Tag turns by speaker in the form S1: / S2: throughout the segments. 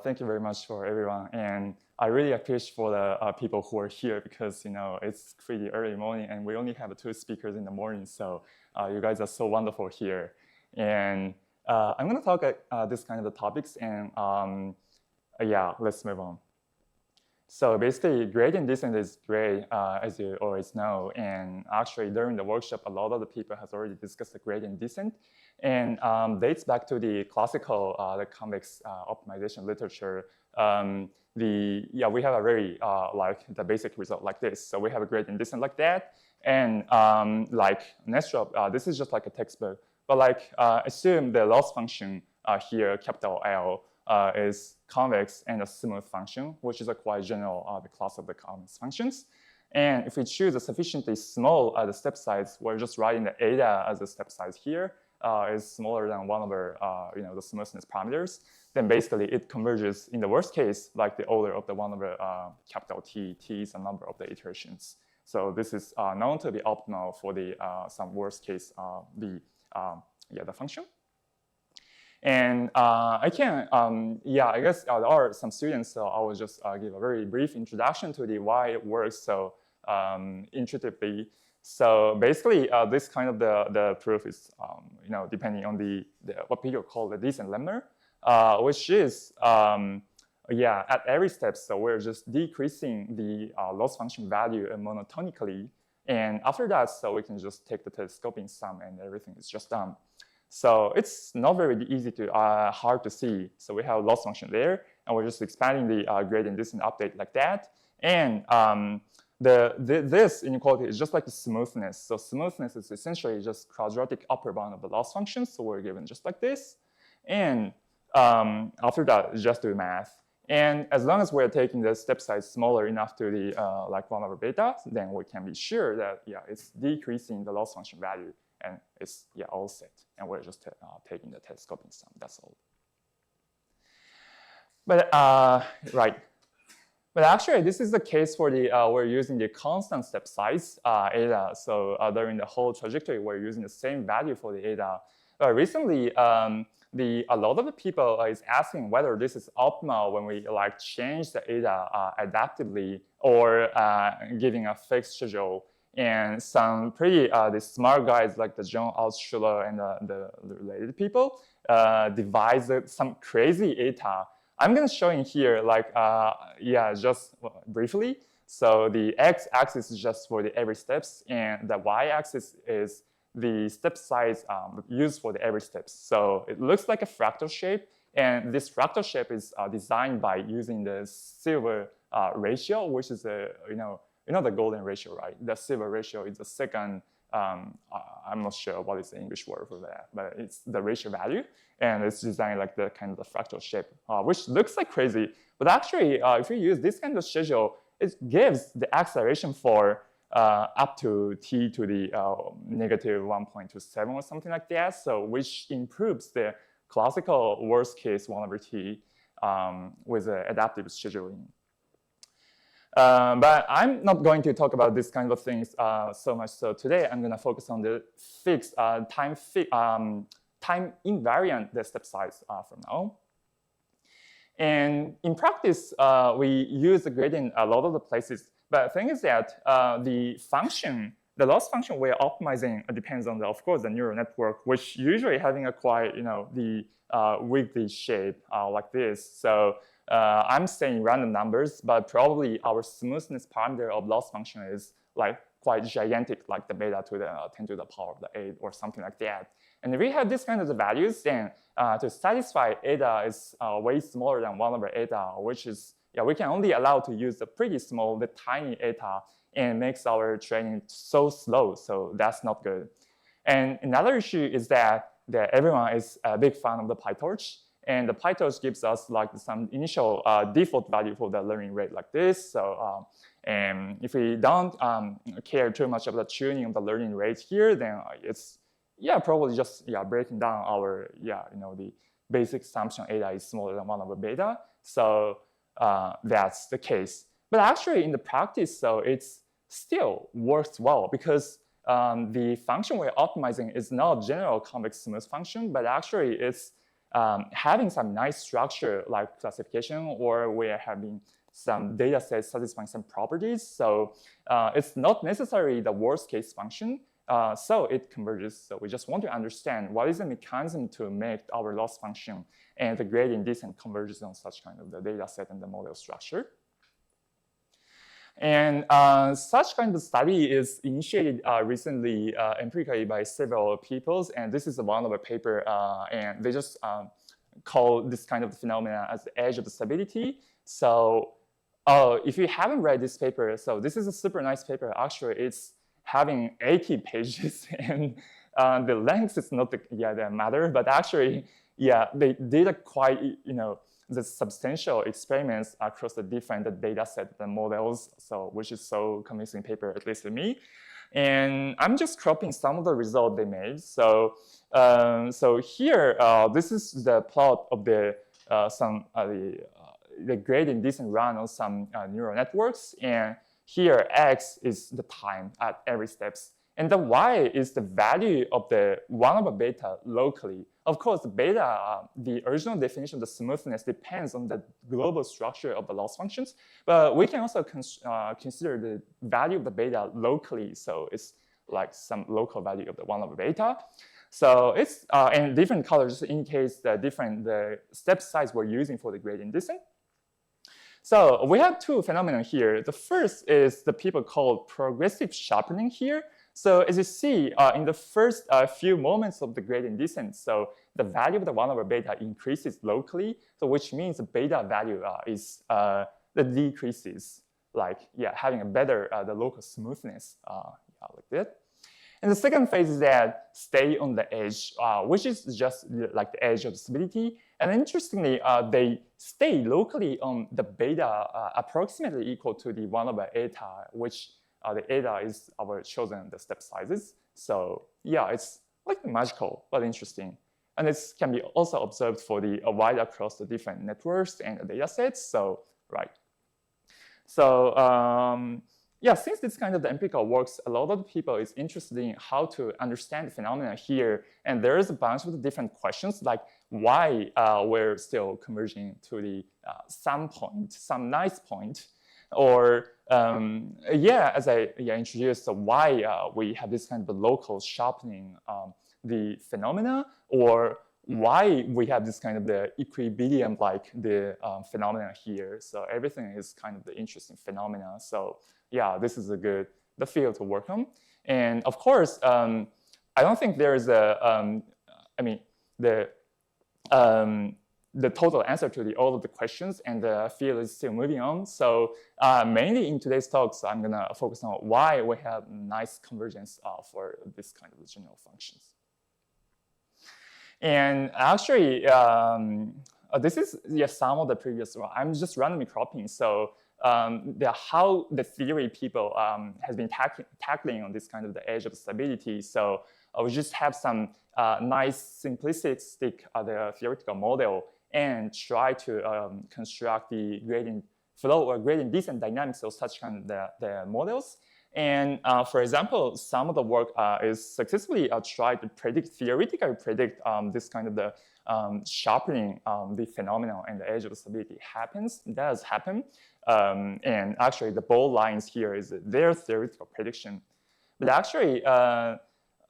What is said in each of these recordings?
S1: Thank you very much for everyone, and I really appreciate for the people who are here because it's pretty early morning and we only have 2 speakers in the morning, so you guys are so wonderful here. And I'm going to talk this kind of the topics, and yeah, let's move on. So basically, gradient descent is great, as you always know. And actually, during the workshop, a lot of the people has already discussed the gradient descent, and dates back to the classical the convex optimization literature. We have a very like the basic result like this. So we have a gradient descent like that, and like next up, this is just like a textbook. But like assume the loss function here, capital L. Is convex and a smooth function, which is a quite general the class of the convex functions. And if we choose a sufficiently small the step size, we're just writing the eta as a step size here is smaller than 1 over the smoothness parameters. Then basically it converges in the worst case like the order of the 1 over capital T. T is a number of the iterations. So this is known to be optimal for the some worst case the function. And I can, I guess there are some students, so I will just give a very brief introduction to the why it works so intuitively. So basically, this kind of the proof is, depending on the what people call the descent lemma, which is, at every step, so we're just decreasing the loss function value monotonically. And after that, so we can just take the telescoping sum and everything is just done. So it's not very easy to hard to see. So we have loss function there, and we're just expanding the gradient descent update like that. And this inequality is just like the smoothness. So smoothness is essentially just quadratic upper bound of the loss function. So we're given just like this. And after that, just do math. And as long as we're taking the step size smaller enough to the like 1 over beta, then we can be sure that it's decreasing the loss function value. And it's all set, and we're just taking the telescoping sum. That's all. But right, but actually this is the case for the we're using the constant step size eta. So during the whole trajectory, we're using the same value for the eta. Recently, a lot of the people is asking whether this is optimal when we like change the eta adaptively or giving a fixed schedule. And some pretty the smart guys like the John Altshuler and the related people devised some crazy eta. I'm going to show in here like just briefly. So the x-axis is just for the every steps, and the y-axis is the step size used for the every steps. So it looks like a fractal shape, and this fractal shape is designed by using the silver ratio, which is a the golden ratio, right? The silver ratio is the second, I'm not sure what is the English word for that, but it's the ratio value. And it's designed like the kind of the fractal shape, which looks like crazy. But actually, if you use this kind of schedule, it gives the acceleration for up to t to the negative 1.27 or something like that. So which improves the classical worst case 1 over t with adaptive scheduling. But I'm not going to talk about this kind of things so much. So today I'm going to focus on the fixed time invariant the step size from now. And in practice, we use the gradient a lot of the places. But the thing is that the loss function we're optimizing depends on of course, the neural network, which usually having a quite the wiggly shape like this. So I'm saying random numbers, but probably our smoothness parameter of loss function is like quite gigantic, like the beta to the 10 to the power of the 8 or something like that. And if we have this kind of the values, then to satisfy eta is way smaller than 1 over eta, which is, we can only allow to use the pretty small, the tiny eta, and makes our training so slow. So that's not good. And another issue is that everyone is a big fan of the PyTorch. And the PyTorch gives us like some initial default value for the learning rate like this. So and if we don't care too much about the tuning of the learning rate here, then it's probably just breaking down our the basic assumption eta is smaller than 1 over beta. So that's the case. But actually in the practice, so it's still works well because the function we're optimizing is not a general convex smooth function, but actually it's having some nice structure like classification, or we're having some data sets satisfying some properties. So it's not necessarily the worst case function. So it converges. So we just want to understand what is the mechanism to make our loss function and the gradient descent converges on such kind of the data set and the model structure. And such kind of study is initiated recently empirically by several people. And this is one of a paper, and they just call this kind of phenomena as the edge of the stability. So if you haven't read this paper, so this is a super nice paper. Actually, it's having 80 pages, and the length is not the matter, but actually, they did a quite, the substantial experiments across the different data set and models, so which is so convincing paper, at least to me. And I'm just cropping some of the results they made. So, here, this is the plot of the gradient descent run on some neural networks, and here x is the time at every steps, and the y is the value of the 1 over beta locally. Of course, beta, the original definition of the smoothness depends on the global structure of the loss functions, but we can also consider the value of the beta locally. So it's like some local value of the 1 over beta. So it's and different colors indicates the step size we're using for the gradient descent. So we have two phenomena here. The first is the people called progressive sharpening here. So as you see, in the first few moments of the gradient descent, so the value of the 1 over beta increases locally, so which means the beta value is the decreases, like having a better the local smoothness, like that. And the second phase is that stay on the edge, which is just like the edge of stability. And interestingly, they stay locally on the beta approximately equal to the 1 over eta, which the eta is our chosen the step sizes. So it's like magical but interesting. And this can be also observed for the wide across the different networks and the data sets. So since this kind of the empirical works, a lot of people is interested in how to understand the phenomena here. And there is a bunch of different questions, like why we're still converging to the some nice point, or as I introduced, why we have this kind of local sharpening the phenomena, or why we have this kind of the equilibrium like the phenomena here. So everything is kind of the interesting phenomena. So this is the field to work on. And of course, I don't think there is the total answer to all of the questions, and the field is still moving on. So mainly in today's talks, I'm gonna focus on why we have nice convergence for this kind of general functions. And actually, this is some of the previous one. I'm just randomly cropping. So how the theory people has been tackling on this kind of the edge of stability. So we just have some nice simplistic the theoretical model and try to construct the gradient flow or gradient descent dynamics of such kind of the models. And for example, some of the work is successfully tried to theoretically predict this kind of the sharpening the phenomenon and the edge of stability does happen. And actually the bold lines here is their theoretical prediction. But actually,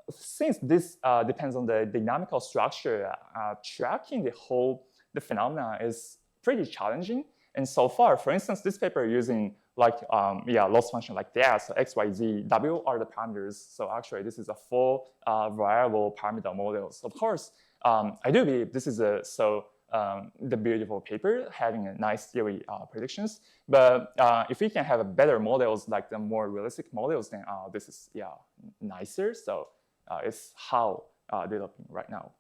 S1: since this depends on the dynamical structure, tracking the phenomena is pretty challenging. And so far, for instance, this paper using like loss function like that, so x, y, z, w are the parameters. So actually, this is a full variable parameter model. So of course, I do believe this is the beautiful paper having a nice theory predictions. But if we can have better models, like the more realistic models, then this is nicer. So it's how developing right now.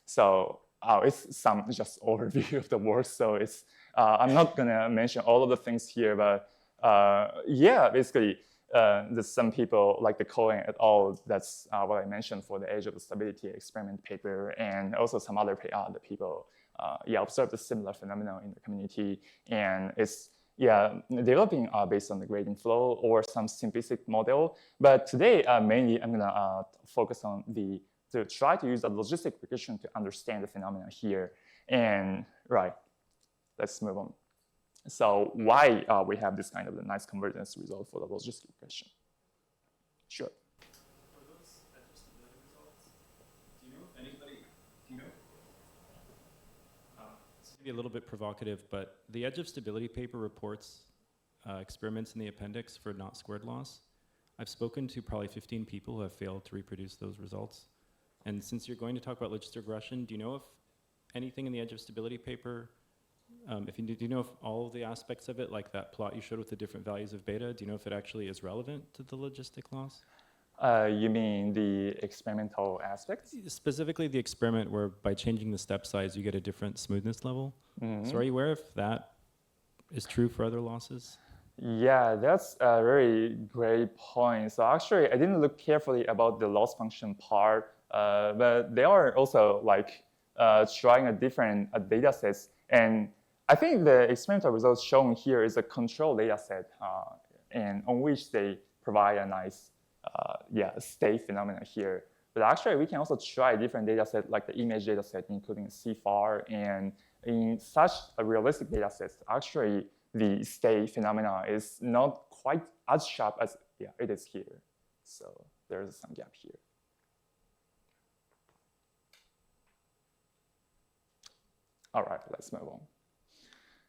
S1: So it's some just overview of the work. So it's I'm not gonna mention all of the things here, but basically there's some people like the Cohen et al. That's what I mentioned for the edge of the stability experiment paper, and also some other people observed a similar phenomenon in the community, and it's developing based on the gradient flow or some simplistic model. But today, mainly I'm gonna focus on the to try to use a logistic regression to understand the phenomena here. And right, let's move on. So why we have this kind of a nice convergence result for the logistic regression? Sure.
S2: For those adjustability results, do you know if anybody, this may be a little bit provocative, but the edge of stability paper reports experiments in the appendix for not squared loss. I've spoken to probably 15 people who have failed to reproduce those results. And since you're going to talk about logistic regression, do you know if anything in the edge of stability paper, do you know if all of the aspects of it, like that plot you showed with the different values of beta, do you know if it actually is relevant to the logistic loss?
S1: You mean the experimental aspects?
S2: Specifically the experiment where by changing the step size, you get a different smoothness level. Mm-hmm. So are you aware if that is true for other losses?
S1: Yeah, that's a very great point. So actually, I didn't look carefully about the loss function part, but they are also like trying a different data sets. And I think the experimental results shown here is a control data set, and on which they provide a nice state phenomena here. But actually, we can also try a different data set like the image data set, including CFAR. And in such a realistic data sets, actually, the state phenomena is not quite as sharp as it is here. So there's some gap here. All right, let's move on.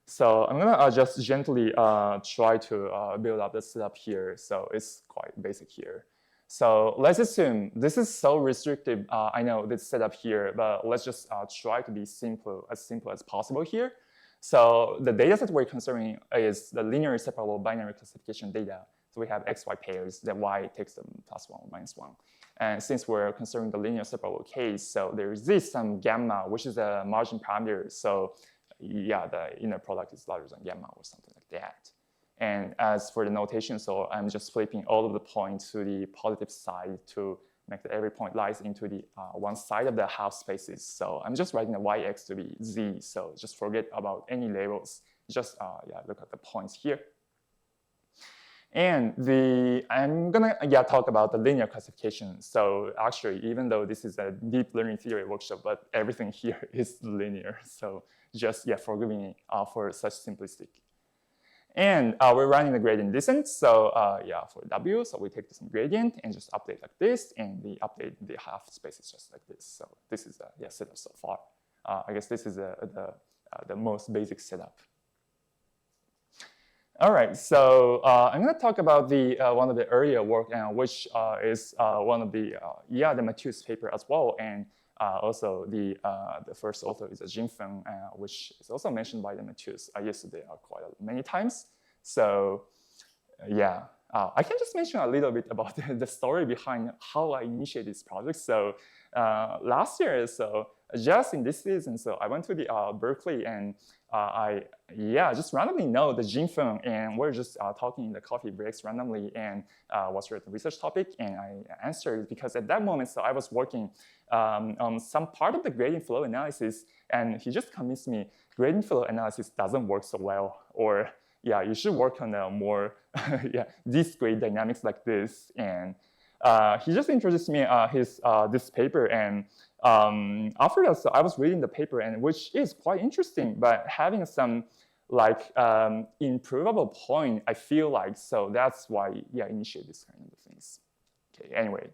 S1: So I'm gonna just gently try to build up the setup here. So it's quite basic here. So let's assume this is so restrictive. I know this setup here, but let's just try to be simple as possible here. So the data set we're considering is the linearly separable binary classification data. So we have XY pairs, the Y takes them +1 or -1. And since we're considering the linear separable case, so there exists some gamma, which is a margin parameter. So yeah, the inner product is larger than gamma or something like that. And as for the notation, so I'm just flipping all of the points to the positive side to make that every point lies into the one side of the half spaces. So I'm just writing the yx to be z. So just forget about any labels. Just look at the points here. And I'm gonna talk about the linear classification. So actually, even though this is a deep learning theory workshop, but everything here is linear. So just forgive me for such simplistic. And we're running the gradient descent. So for W, so we take some gradient and just update like this, and we update the half spaces just like this. So this is the setup so far. I guess this is the most basic setup. All right, so I'm going to talk about the one of the earlier work, which is one of the Mathieu's paper as well, and also the first author is Jin Feng, which is also mentioned by the Mathieu's yesterday quite many times. So I can just mention a little bit about the story behind how I initiated this project. So last year, so just in this season, so I went to the Berkeley, and I just randomly know the Jin Feng, and we're just talking in the coffee breaks randomly, and what's your research topic? And I answered because at that moment, so I was working on some part of the gradient flow analysis, and he just convinced me gradient flow analysis doesn't work so well, or you should work on a more discrete dynamics like this. And he just introduced me this paper, and after that, so I was reading the paper, and which is quite interesting, but having some like improvable point, I feel like. So that's why I initiate this kind of things. Okay, anyway.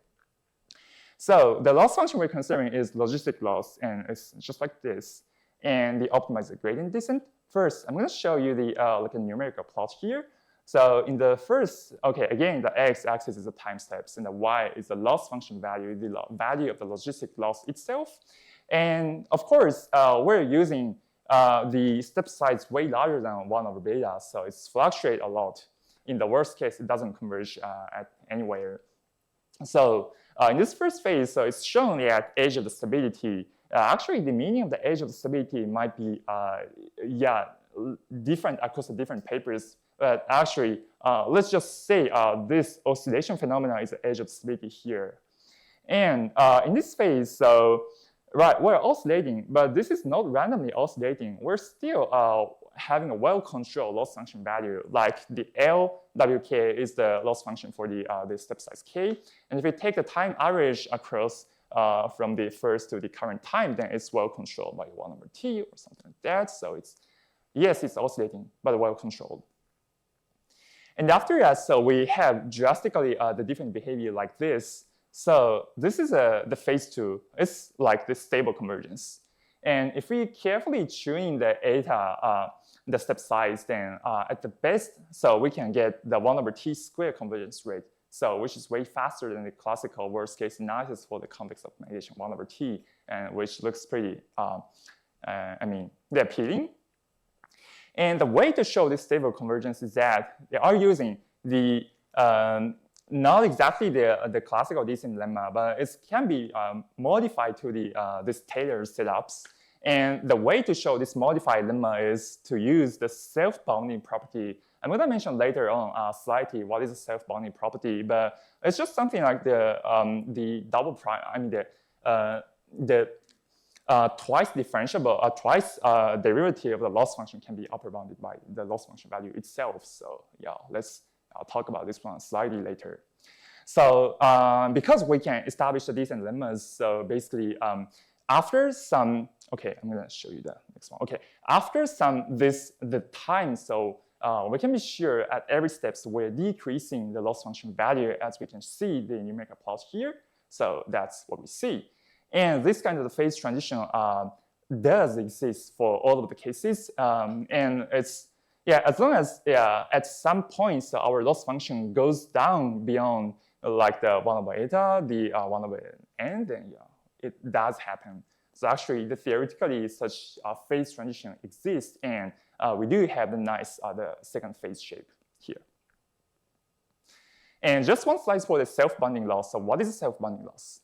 S1: So the loss function we're considering is logistic loss, and it's just like this. And the optimize the gradient descent. First, I'm going to show you the like a numerical plot here. So in the first, again, the x-axis is the time steps, and the y is the loss function value, the value of the logistic loss itself. And of course, we're using the step size way larger than 1/beta, so it's fluctuate a lot. In the worst case, it doesn't converge at anywhere. So in this first phase, so it's shown at edge of the stability. Actually, the meaning of the edge of the stability might be different across the different papers. But actually, let's just say this oscillation phenomena is the edge of stability here. And in this phase, so we're oscillating, but this is not randomly oscillating. We're still having a well-controlled loss function value, like the LWK is the loss function for the step size K. And if we take the time average across from the first to the current time, then it's well controlled by 1 over t or something like that. So it's, yes, it's oscillating, but well controlled. And after that, so we have drastically the different behavior like this. So this is the phase 2. It's like the stable convergence. And if we carefully tune the eta, the step size, then at the best, so we can get the 1 over t squared convergence rate, so which is way faster than the classical worst case analysis for the convex optimization 1 over t, and which looks pretty, I mean, they're appealing. And the way to show this stable convergence is that they are using the not exactly the classical descent lemma, but it can be modified to the this Taylor setups. And the way to show this modified lemma is to use the self-bounding property. I'm going to mention later on slightly what is a self-bounding property, but it's just something like the double prime. I mean the twice differentiable, twice derivative of the loss function can be upper bounded by the loss function value itself. So yeah, I'll talk about this one slightly later. So because we can establish the descent lemmas, so basically after some, okay, I'm gonna show you the next one. Okay, after the time, so we can be sure at every step we're decreasing the loss function value, as we can see the numerical plot here. So that's what we see. And this kind of phase transition does exist for all of the cases. And it's, yeah, as long as at some points our loss function goes down beyond like the 1 over eta, the 1 over n, then yeah, it does happen. So actually, theoretically, such a phase transition exists, and we do have the nice the second phase shape here. And just one slide for the self-bounding loss. So what is a self-bounding loss?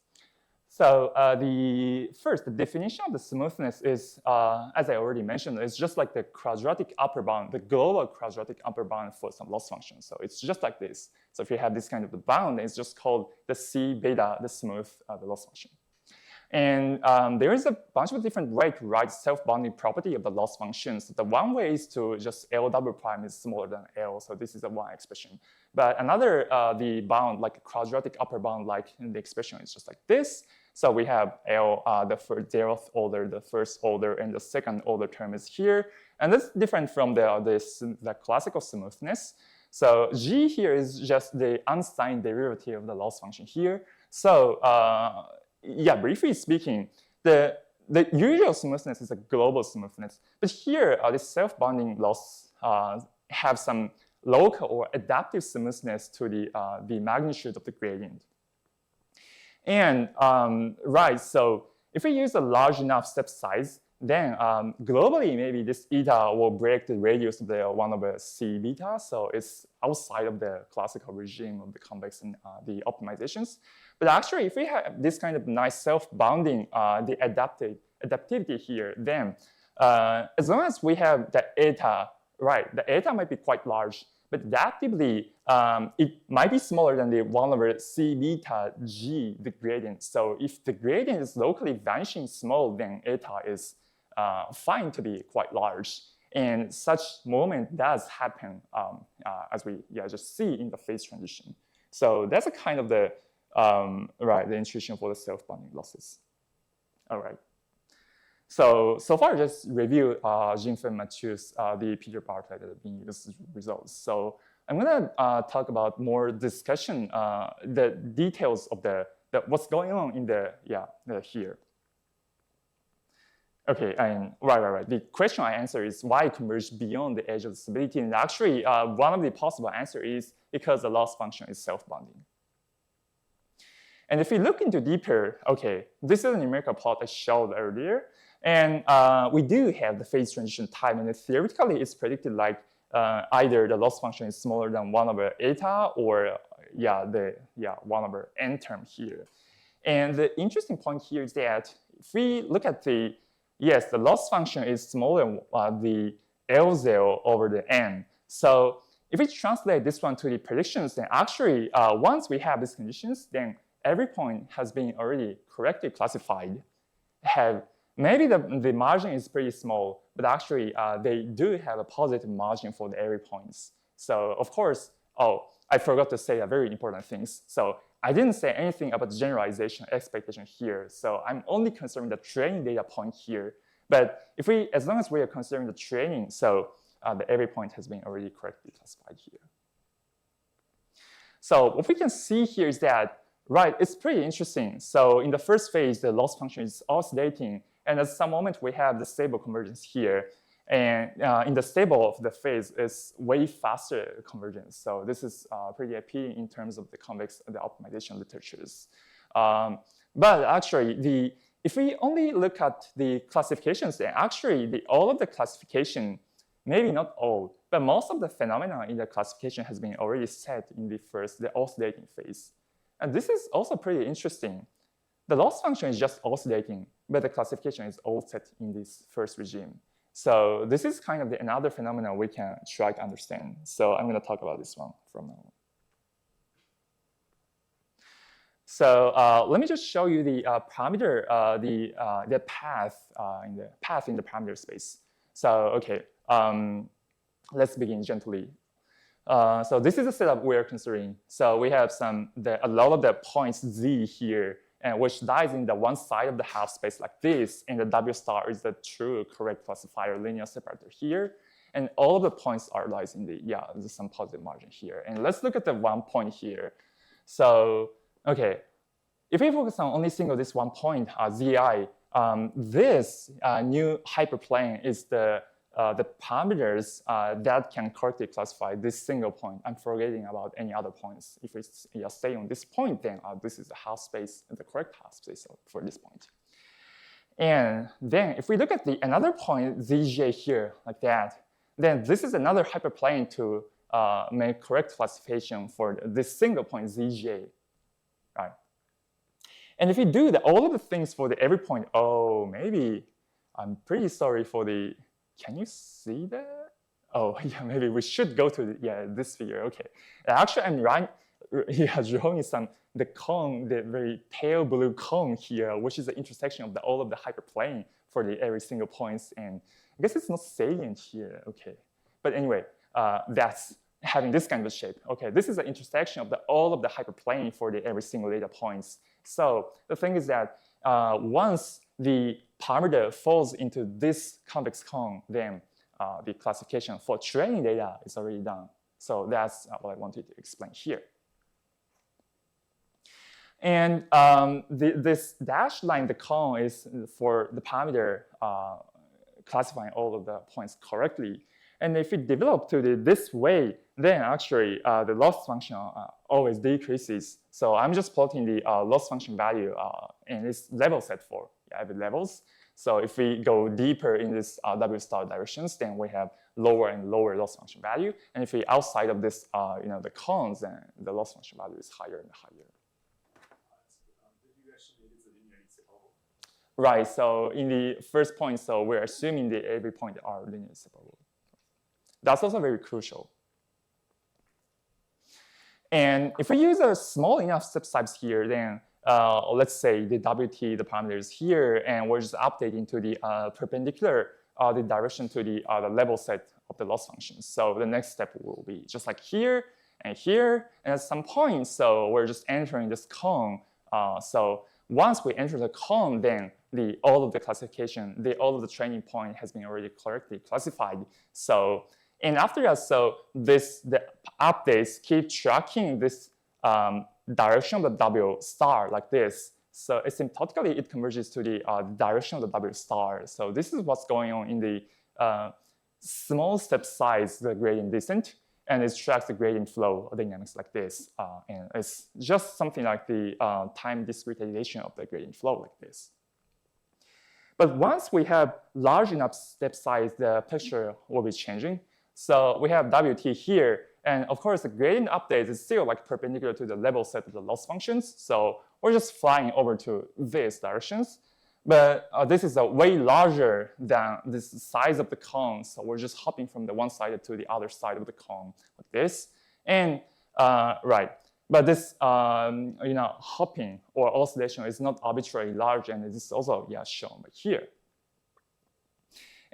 S1: So the definition of the smoothness is, as I already mentioned, it's just like the quadratic upper bound, the global quadratic upper bound for some loss function. So it's just like this. So if you have this kind of the bound, it's just called the C beta, the smooth, the loss function. And there is a bunch of different ways to write self-bounding property of the loss functions. The one way is to just L double prime is smaller than L. So this is a one expression. But another, the bound, like a quadratic upper bound, like in the expression is just like this. So we have L, the zeroth order, the first order, and the second order term is here. And that's different from the classical smoothness. So G here is just the unsigned derivative of the loss function here. So yeah, briefly speaking, the usual smoothness is a global smoothness. But here, this self-bounding loss have some local or adaptive smoothness to the magnitude of the gradient. And right, so if we use a large enough step size, then globally maybe this eta will break the radius of the 1 over c beta. So it's outside of the classical regime of the convex and the optimizations. But actually, if we have this kind of nice self-bounding, the adaptivity here, then as long as we have the eta, right, the eta might be quite large, but adaptively, it might be smaller than the 1 over c beta g, the gradient. So if the gradient is locally vanishing small, then eta is fine to be quite large. And such moment does happen as we just see in the phase transition. So that's a kind of the, the intuition for the self-bounding losses. All right. So far, just review Jinfen Mathieu's, the Peter Bartlett being used results. So I'm going to talk about more discussion, the details of the what's going on in the here. Okay, and right. The question I answer is why converge beyond the edge of the stability. And actually, one of the possible answers is because the loss function is self-bounding. And if we look into deeper, okay, this is a numerical plot I showed earlier. And we do have the phase transition time, and theoretically, it's predicted like either the loss function is smaller than 1 over eta, or 1 over n term here. And the interesting point here is that if we look at the loss function is smaller than the L0 over the n. So if we translate this one to the predictions, then actually, once we have these conditions, then every point has been already correctly classified. Maybe the margin is pretty small, but actually they do have a positive margin for the every points. So of course, I forgot to say a very important thing. So I didn't say anything about generalization expectation here. So I'm only considering the training data point here. But as long as we are considering the training, so every point has been already correctly classified here. So what we can see here is that, right, it's pretty interesting. So in the first phase, the loss function is oscillating. And at some moment, we have the stable convergence here. And in the stable of the phase, it's way faster convergence. So this is pretty appealing in terms of the optimization literatures. But actually, if we only look at the classifications, then actually all of the classification, maybe not all, but most of the phenomena in the classification has been already set in the oscillating phase. And this is also pretty interesting. The loss function is just oscillating, but the classification is all set in this first regime. So this is kind of another phenomenon we can try to understand. So I'm going to talk about this one from now on. So let me just show you the parameter, the path in the parameter space. So okay, let's begin gently. So this is the setup we're considering. So we have a lot of the points z here, and which lies in the one side of the half space like this, and the W star is the true correct classifier linear separator here, and all of the points lies in there's some positive margin here. And let's look at the one point here. So okay, if we focus on only this one point, zi, this new hyperplane is the parameters that can correctly classify this single point. I'm forgetting about any other points. If we stay on this point, then this is the half space, the correct half space for this point. And then if we look at another point, zj here, like that, then this is another hyperplane to make correct classification for this single point, zj, right? And if we do all of the things for every point, maybe I'm pretty sorry for can you see that? Oh, yeah, maybe we should go to this figure. Okay. Actually, I'm drawing the cone, the very pale blue cone here, which is the intersection of all of the hyperplane for every single points. And I guess it's not salient here. Okay. But anyway, that's having this kind of shape. Okay, this is the intersection of all of the hyperplane for every single data points. So the thing is that once the parameter falls into this convex cone, then the classification for training data is already done. So that's what I wanted to explain here. And this dashed line, the cone, is for the parameter classifying all of the points correctly. And if it develops this way, then actually the loss function always decreases. So I'm just plotting the loss function value and it's level set for every levels. So if we go deeper in this W star directions, then we have lower and lower loss function value. And if we outside of this, the cones, then the loss function value is higher and higher. Right. So in the first point, so we're assuming that every point are linearly separable. That's also very crucial. And if we use a small enough step size here, then let's say the WT, the parameters here, and we're just updating to the perpendicular the direction to the level set of the loss functions. So the next step will be just like here, and at some point, so we're just entering this cone. So once we enter the cone, then all of the classification, all of the training point has been already correctly classified. So, and after that, so the updates keep tracking this direction of the W star like this. So asymptotically, it converges to the direction of the W star. So this is what's going on in the small step size, the gradient descent, and it tracks the gradient flow dynamics like this. And it's just something like the time discretization of the gradient flow like this. But once we have large enough step size, the picture will be changing. So we have WT here, and of course the gradient update is still like perpendicular to the level set of the loss functions. So we're just flying over to these directions. But this is way larger than this size of the cone. So we're just hopping from the one side to the other side of the cone like this. And right, but this hopping or oscillation is not arbitrarily large, and it is also shown by here.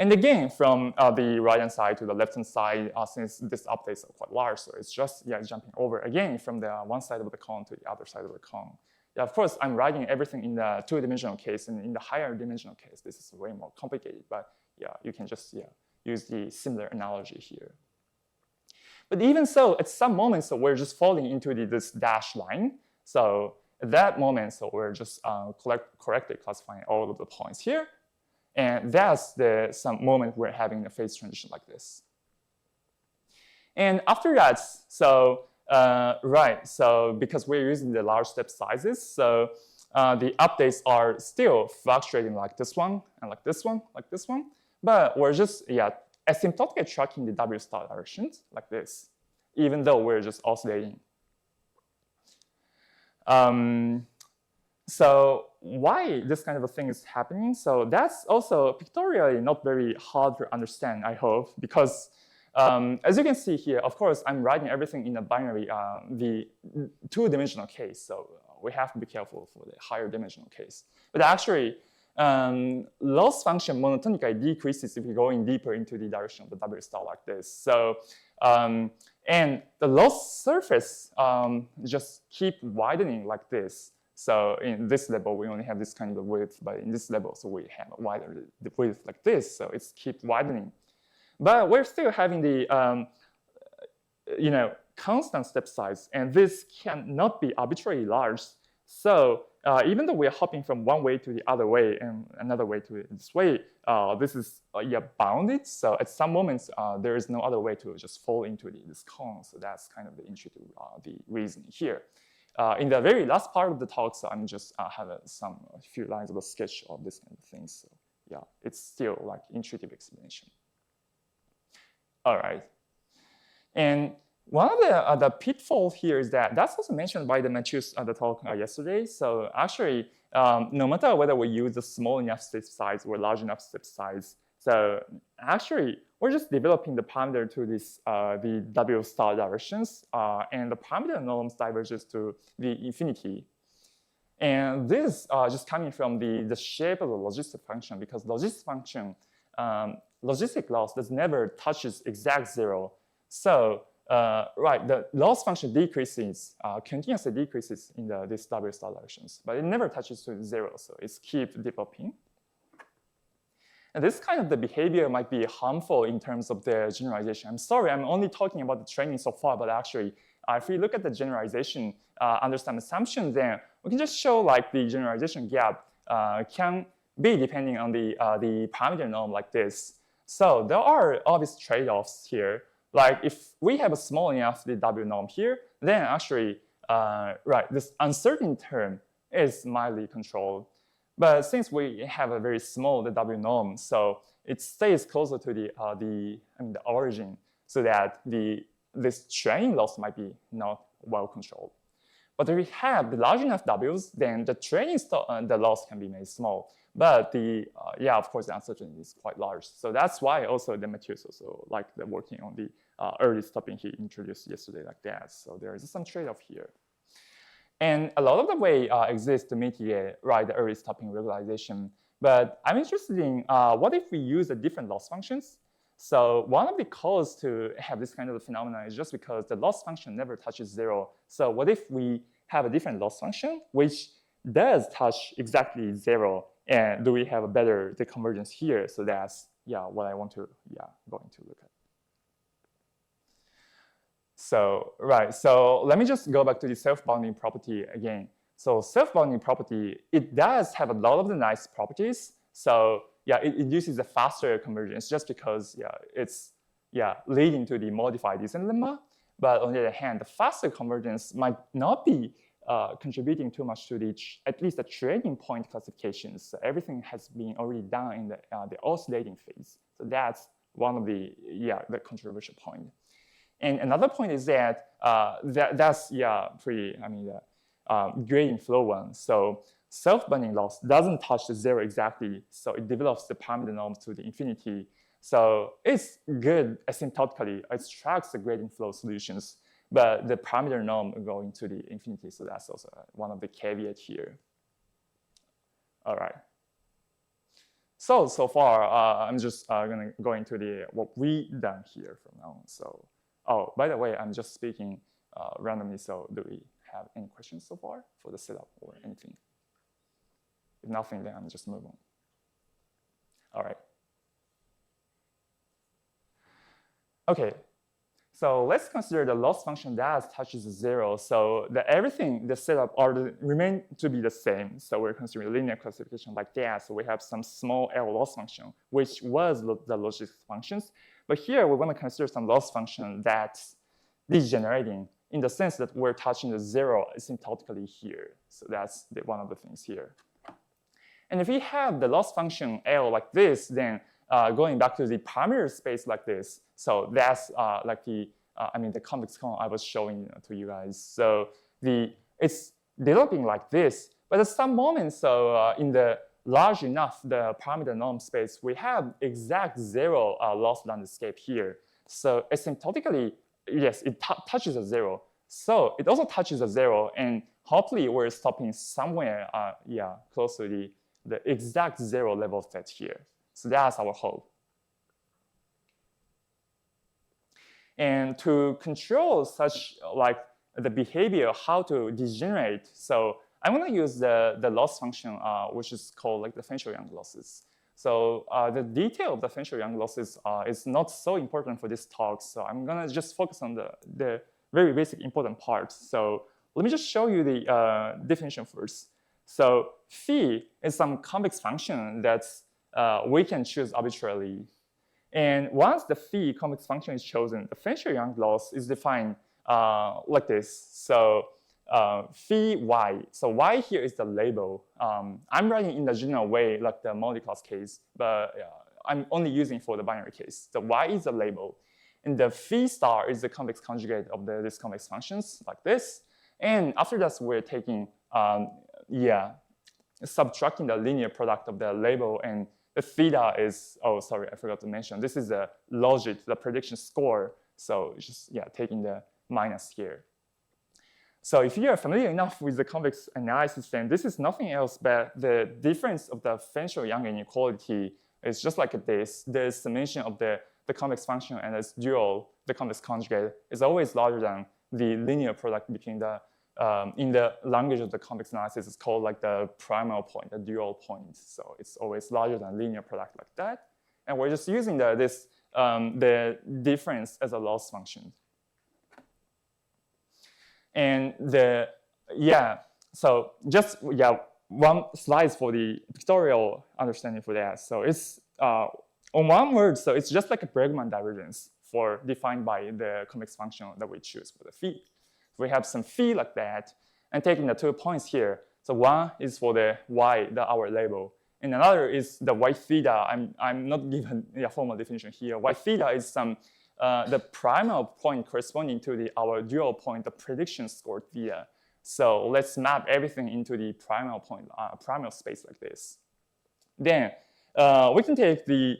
S1: And again, from the right-hand side to the left-hand side, since this updates are quite large, so it's just jumping over again from the one side of the cone to the other side of the cone. Yeah, of course, I'm writing everything in the two-dimensional case, and in the higher dimensional case, this is way more complicated. But yeah, you can just use the similar analogy here. But even so, at some moments, so we're just falling into this dashed line. So at that moment, so we're just correctly classifying all of the points here. And that's some moment we're having a phase transition like this. And after that, so so because we're using the large step sizes, so the updates are still fluctuating like this one, and like this one, like this one. But we're just asymptotically tracking the W star directions like this, even though we're just oscillating. So why this kind of a thing is happening? So that's also pictorially not very hard to understand, I hope, because as you can see here, of course, I'm writing everything in a binary, the two-dimensional case. So we have to be careful for the higher dimensional case. But actually, loss function monotonically decreases if you're going deeper into the direction of the W star like this. So, and the loss surface just keep widening like this. So in this level, we only have this kind of width, but in this level, so we have a wider width like this. So it's keep widening. But we're still having the constant step size, and this cannot be arbitrarily large. So even though we're hopping from one way to the other way and another way to this way, this is bounded. So at some moments, there is no other way to just fall into this cone. So that's kind of the intuitive the reason here. In the very last part of the talk, so I'm just have a few lines of a sketch of this kind of things. So yeah, it's still like intuitive explanation. All right, and one of the pitfalls here is that's also mentioned by the Matthews at the talk yesterday. So actually, no matter whether we use a small enough step size or large enough step size, so actually we're just developing the parameter to this the W star directions, and the parameter norms diverges to the infinity. And this just coming from the shape of the logistic function, because logistic function, logistic loss does never touches exact zero. So the loss function decreases, continuously decreases in this W star directions, but it never touches to zero, so it's keep developing. And this kind of the behavior might be harmful in terms of the generalization. I'm sorry, I'm only talking about the training so far, but actually, if we look at the generalization under some assumptions, then we can just show like the generalization gap can be depending on the parameter norm like this. So there are obvious trade-offs here. Like if we have a small enough the W norm here, then actually, this uncertain term is mildly controlled. But since we have a very small the W norm, so it stays closer to the origin, so that this training loss might be not well controlled. But if we have the large enough W's, then the training the loss can be made small. But of course, the uncertainty is quite large. So that's why also the materials also like the working on the early stopping he introduced yesterday like that. So there is some trade-off here. And a lot of the way exists to mitigate the early stopping regularization. But I'm interested in what if we use the different loss functions? So one of the causes to have this kind of phenomenon is just because the loss function never touches zero. So what if we have a different loss function which does touch exactly zero? And do we have a better convergence here? So that's what I want to going to look at. So so let me just go back to the self-bounding property again. So self-bounding property, it does have a lot of the nice properties. So it induces a faster convergence just because it's leading to the modified descent lemma. But on the other hand, the faster convergence might not be contributing too much to at least the training point classifications. So everything has been already done in the oscillating phase. So that's one of the controversial point. And another point is that that's pretty gradient flow one. So self-bounding loss doesn't touch the zero exactly, so it develops the parameter norms to the infinity. So it's good asymptotically. It tracks the gradient flow solutions, but the parameter norm going to the infinity. So that's also one of the caveats here. All right. So far, I'm just going to go into what we done here from now on. So, oh, by the way, I'm just speaking randomly. So do we have any questions so far for the setup or anything? If nothing, then I'm just move on. All right. Okay. So let's consider the loss function that touches 0. So everything, the setup remain to be the same. So we're considering linear classification like that. So we have some small L loss function, which was the logistic functions. But here we want to consider some loss function that's degenerating in the sense that we're touching the 0 asymptotically here. So that's one of the things here. And if we have the loss function L like this, then going back to the primary space like this, so that's like the convex cone I was showing to you guys. So it's developing like this, but at some moment, so in the large enough the parameter norm space, we have exact 0 loss landscape here. So asymptotically, yes, it touches a 0. So it also touches a 0, and hopefully we're stopping somewhere, close to the exact 0 level set here. So that's our hope. And to control such like the behavior, how to degenerate, so I'm going to use the loss function, which is called like the Feng-Young losses. So the detail of the Feng-Young losses is not so important for this talk. So I'm going to just focus on the very basic important parts. So let me just show you the definition first. So phi is some convex function that's we can choose arbitrarily. And once the phi convex function is chosen, the Feng-Young loss is defined like this. So phi y. So y here is the label. I'm writing in the general way like the multi-class case, but I'm only using for the binary case. So y is the label. And the phi star is the convex conjugate of these convex functions like this. And after that, we're taking subtracting the linear product of the label, and the theta is, oh, sorry, I forgot to mention, this is the logic, the prediction score. So just, taking the minus here. So if you are familiar enough with the convex analysis, then this is nothing else but the difference of the Feng-Young inequality is just like this. The summation of the convex function and its dual, the convex conjugate, is always larger than the linear product between the in the language of the convex analysis, it's called like the primal point, the dual point. So it's always larger than linear product like that. And we're just using the difference as a loss function. And so just one slide for the pictorial understanding for that. So it's on one word, so it's just like a Bregman divergence defined by the convex function that we choose for the phi. We have some phi like that, and taking the 2 points here. So one is for the y, our label, and another is the y theta. I'm not given a formal definition here. Y theta is some the primal point corresponding to our dual point, the prediction score theta. So let's map everything into the primal point, primal space like this. Then we can take the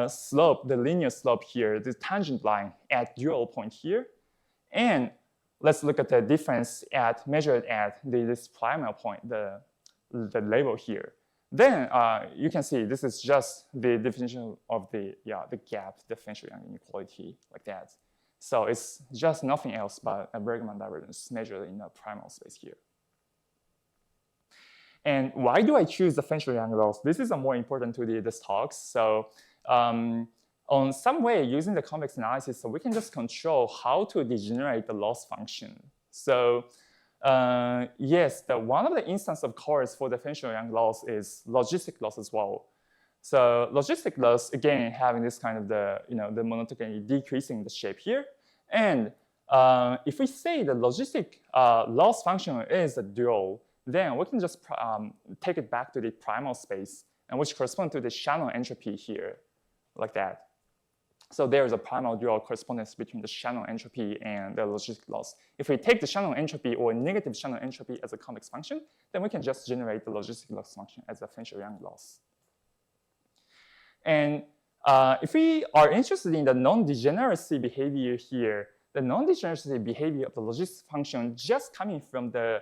S1: slope, the linear slope here, the tangent line at dual point here, and let's look at the difference measured at this primal point, the label here. Then you can see this is just the definition of the gap, the Feng-Young inequality like that. So it's just nothing else but a Bregman divergence measured in a primal space here. And why do I choose the Feng-Young loss? This is more important to this talk. So on some way, using the convex analysis, so we can just control how to degenerate the loss function. So yes, one of the instances, of course, for the Feng-Young loss is logistic loss as well. So logistic loss, again, having this kind of the monotonically decreasing the shape here. And if we say the logistic loss function is a dual, then we can just take it back to the primal space, and which corresponds to the Shannon entropy here, like that. So there is a primal dual correspondence between the Shannon entropy and the logistic loss. If we take the Shannon entropy or negative Shannon entropy as a convex function, then we can just generate the logistic loss function as a Feng-Young loss. And if we are interested in the non-degeneracy behavior here, the non-degeneracy behavior of the logistic function just coming from the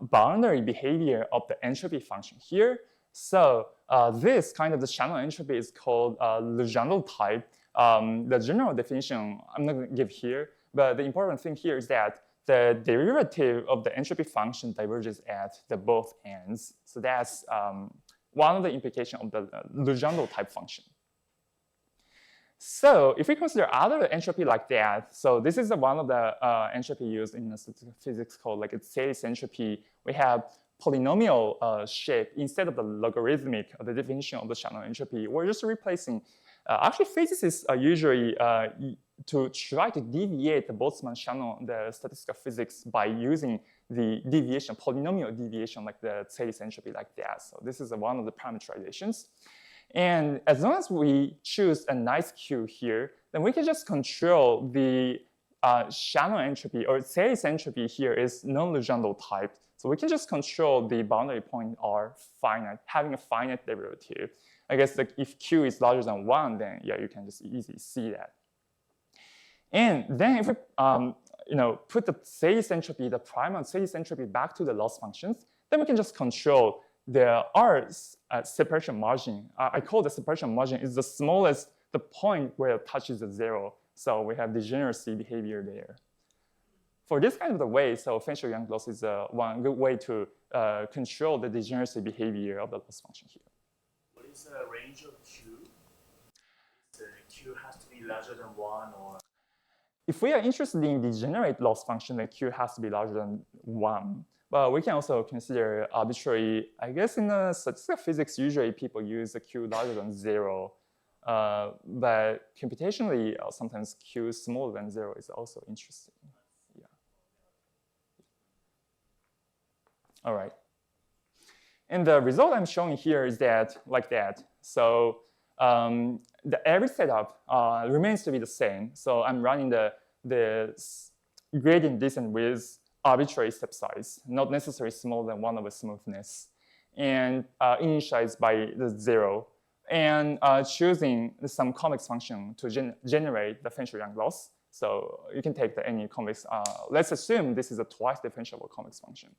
S1: boundary behavior of the entropy function here. So this kind of the channel entropy is called Legendre type. The general definition I'm not going to give here, but the important thing here is that the derivative of the entropy function diverges at the both ends. So that's one of the implications of the Legendre type function. So if we consider other entropy like that, so this is one of the entropy used in statistical physics called like Taiji entropy. We have polynomial shape instead of the logarithmic, the definition of the channel entropy. We're just replacing. Actually, physicists are usually to try to deviate the Boltzmann channel, the statistical physics, by using the deviation, polynomial deviation, like the Taiji entropy, like that. So this is one of the parameterizations. And as long as we choose a nice Q here, then we can just control the channel entropy, or Taiji entropy here is non-Legendre type. So we can just control the boundary point R finite, having a finite derivative. I guess like if Q is larger than 1, then yeah, you can just easily see that. And then if we put the Taiji entropy, the prime and Taiji entropy back to the loss functions, then we can just control the R's separation margin. I call the separation margin is the smallest, the point where it touches the 0. So we have degeneracy behavior there. For this kind of the way, so Feng-Lei loss is one good way to control the degeneracy behavior of the loss function here.
S3: What is the range of Q? The Q has to be larger than 1, or?
S1: If we are interested in degenerate loss function, then Q has to be larger than 1. But we can also consider arbitrary, I guess in statistical physics, usually people use a Q larger than 0. But computationally, sometimes Q smaller than 0 is also interesting. Yeah. All right. And the result I'm showing here is that, like that. So every setup remains to be the same. So I'm running the gradient descent with arbitrary step size, not necessarily smaller than 1 over smoothness, and initialized by the 0, and choosing some convex function to generate the Feng-Lei loss. So you can take any convex, let's assume this is a twice differentiable convex function.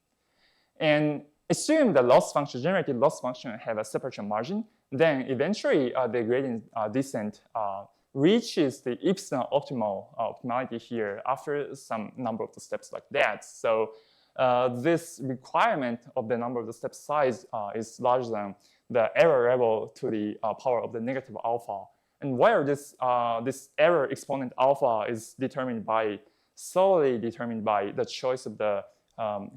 S1: And assume the loss function, generated loss function have a separation margin, then eventually the gradient descent reaches the epsilon optimality here after some number of the steps like that. So this requirement of the number of the step size is larger than the error level to the power of the negative alpha. And where this error exponent alpha is solely determined by the choice of the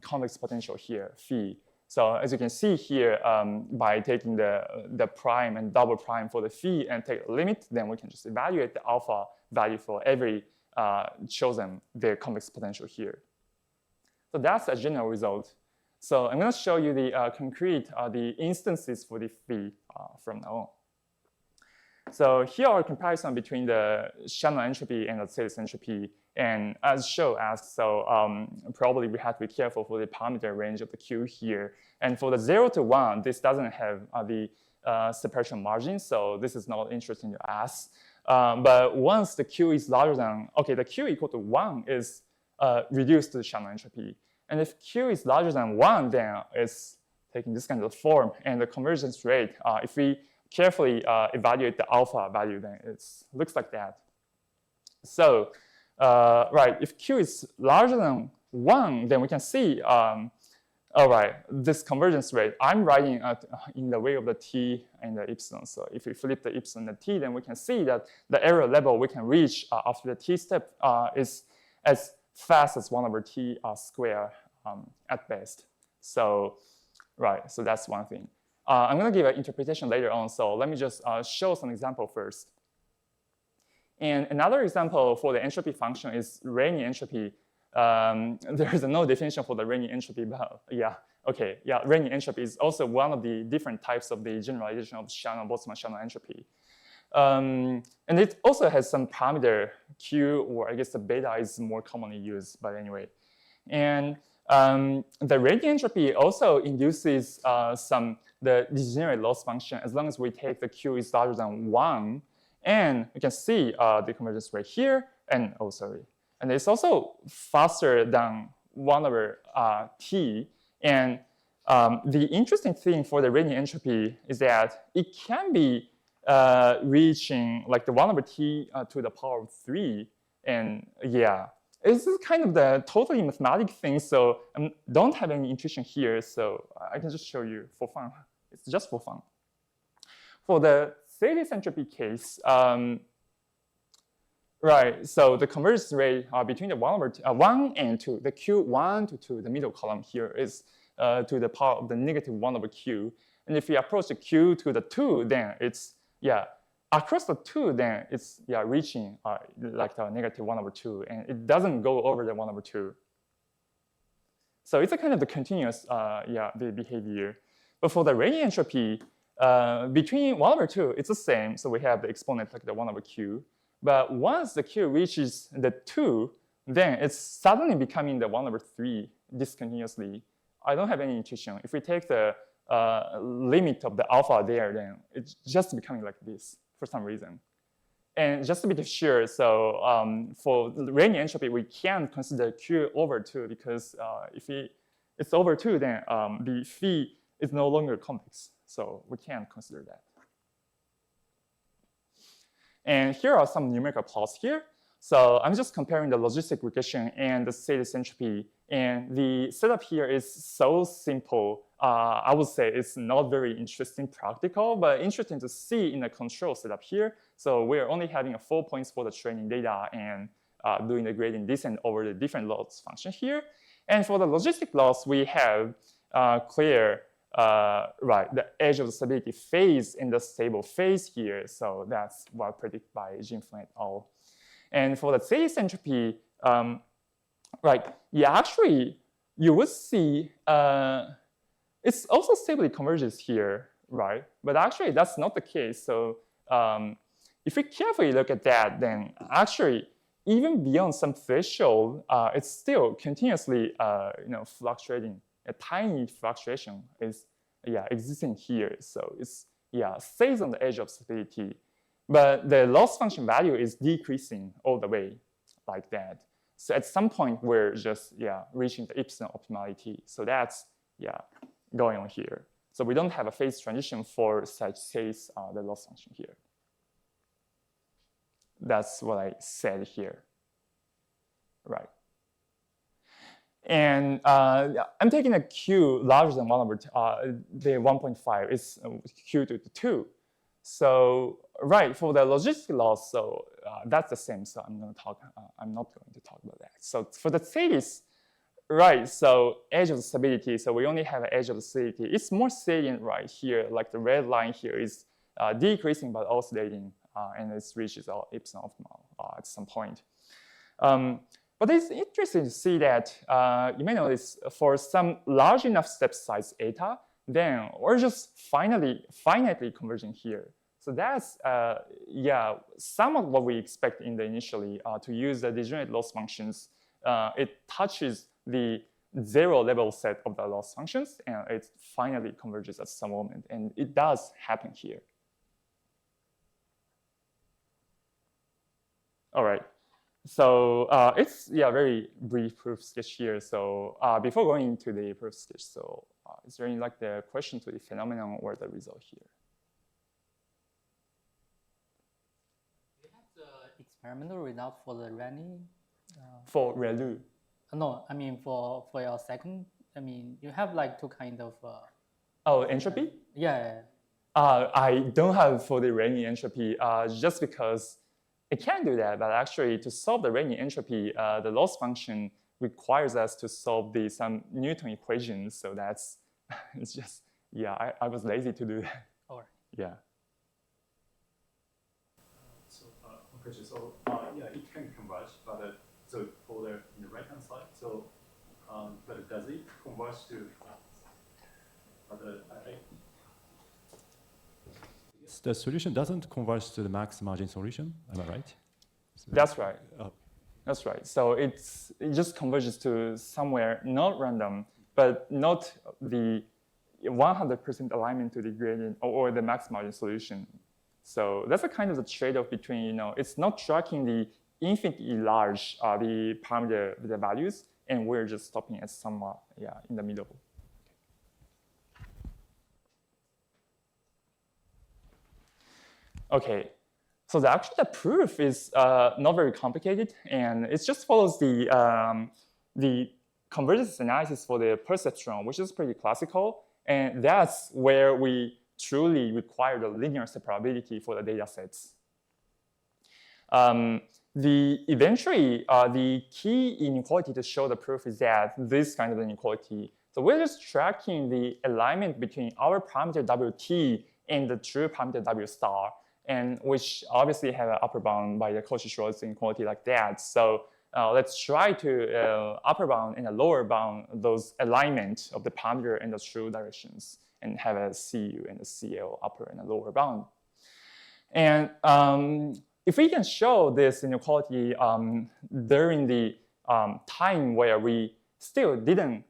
S1: convex potential here, phi. So as you can see here, by taking the prime and double prime for the phi and take a limit, then we can just evaluate the alpha value for every chosen the convex potential here. So that's a general result. So I'm going to show you the concrete the instances for the phi from now on. So here are a comparison between the channel entropy and the Taiji entropy. And as Shou asked, so probably we have to be careful for the parameter range of the Q here. And for the 0 to 1, this doesn't have the separation margin, so this is not interesting to us. But once the Q is larger than, okay, the Q equal to 1 is reduced to the channel entropy. And if Q is larger than 1, then it's taking this kind of form. And the convergence rate, if we carefully evaluate the alpha value, then it looks like that. So, right, if Q is larger than 1, then we can see, all right, this convergence rate, I'm writing in the way of the T and the epsilon. So if we flip the epsilon and the T, then we can see that the error level we can reach after the T step is as fast as 1 over T square at best. So, right, so that's one thing. I'm going to give an interpretation later on, so let me just show some example first. And another example for the entropy function is Rayleigh entropy. There is no definition for the Rayleigh entropy, but yeah, okay, yeah, Rayleigh entropy is also one of the different types of the generalization of Boltzmann channel entropy. And it also has some parameter Q, or I guess the beta is more commonly used, but anyway. And the Rayleigh entropy also induces the degenerate loss function as long as we take the Q is larger than 1. And you can see the convergence rate here, and oh, sorry. And it's also faster than 1 over T. And the interesting thing for the radiant entropy is that it can be reaching like the 1/t to the power of 3. And yeah, this is kind of the totally mathematic thing. So I don't have any intuition here. So I can just show you for fun. It's just for fun. For the Thales entropy case, right, so the convergence rate between the 1 and 2, the Q1 to 2, the middle column here is to the power of the -1/q. And if we approach the Q to the 2, then it's, across the 2, then it's, reaching like the -1/2, and it doesn't go over the 1/2. So it's a kind of the continuous, the behavior. But for the radiant entropy, between 1/2, it's the same. So we have the exponent like the 1/q. But once the q reaches the 2, then it's suddenly becoming the 1/3 discontinuously. I don't have any intuition. If we take the limit of the alpha there, then it's just becoming like this for some reason. And just to be sure, so for the radiant entropy, we can't consider q over 2 because if it's over 2, then the phi is no longer convex. So we can't consider that. And here are some numerical plots here. So I'm just comparing the logistic regression and the status entropy. And the setup here is so simple. I would say it's not very interesting practical, but interesting to see in the control setup here. So we're only having 4 points for the training data and doing the gradient descent over the different loss function here. And for the logistic loss, we have clear the edge of the stability phase in the stable phase here. So that's what predicted by Jin-Feng et al. And for the status entropy, actually, you would see it's also stably converges here, right? But actually, that's not the case. So if we carefully look at that, then actually, even beyond some threshold, it's still continuously, fluctuating. A tiny fluctuation is, existing here. So it's, stays on the edge of stability. But the loss function value is decreasing all the way like that. So at some point, we're just, reaching the epsilon optimality. So that's, going on here. So we don't have a phase transition for such case, the loss function here. That's what I said here, right? And I'm taking a q larger than 1/, the 1.5 is q to the 2. So for the logistic loss, so that's the same. So I'm not going to talk about that. So for the status, so edge of stability. So we only have an edge of stability. It's more salient right here. Like the red line here is decreasing but oscillating, and it reaches our epsilon optimal at some point. But it's interesting to see that you may notice for some large enough step size eta, then we're just finitely converging here. So that's some of what we expect in the initially to use the degenerate loss functions. It touches the 0 level set of the loss functions, and it finally converges at some moment, and it does happen here. All right. So it's very brief proof sketch here. So before going into the proof sketch, so is there any like the question to the phenomenon or the result here?
S4: Do you have the experimental result for the Rani?
S1: For ReLU?
S4: No, I mean for your second. I mean you have like two kind of.
S1: Entropy?
S4: Yeah.
S1: I don't have for the Rani entropy just because it can do that, but actually to solve the Rani entropy, the loss function requires us to solve some Newton equations. So that's, it's just, I was lazy to do that.
S4: All right.
S1: Yeah.
S3: So, question. So, it can converge, but so for the in the right hand side. So, but does it converge to?
S5: The solution doesn't converge to the max margin solution. Am I right? So,
S1: that's right. That's right. So it just converges to somewhere not random, but not the 100% alignment to the gradient or the max margin solution. So that's a kind of the trade-off between, it's not tracking the infinitely large the parameter the values, and we're just stopping at somewhat in the middle. Okay, so actually the proof is not very complicated, and it just follows the convergence analysis for the perceptron, which is pretty classical, and that's where we truly require the linear separability for the data sets. Eventually, the key inequality to show the proof is that this kind of inequality. So we're just tracking the alignment between our parameter WT and the true parameter W star, and which obviously have an upper bound by the Cauchy-Schwarz inequality like that. So let's try to upper bound and a lower bound those alignment of the parameter in the true directions and have a CU and a CL upper and a lower bound. And if we can show this inequality during the time where we still didn't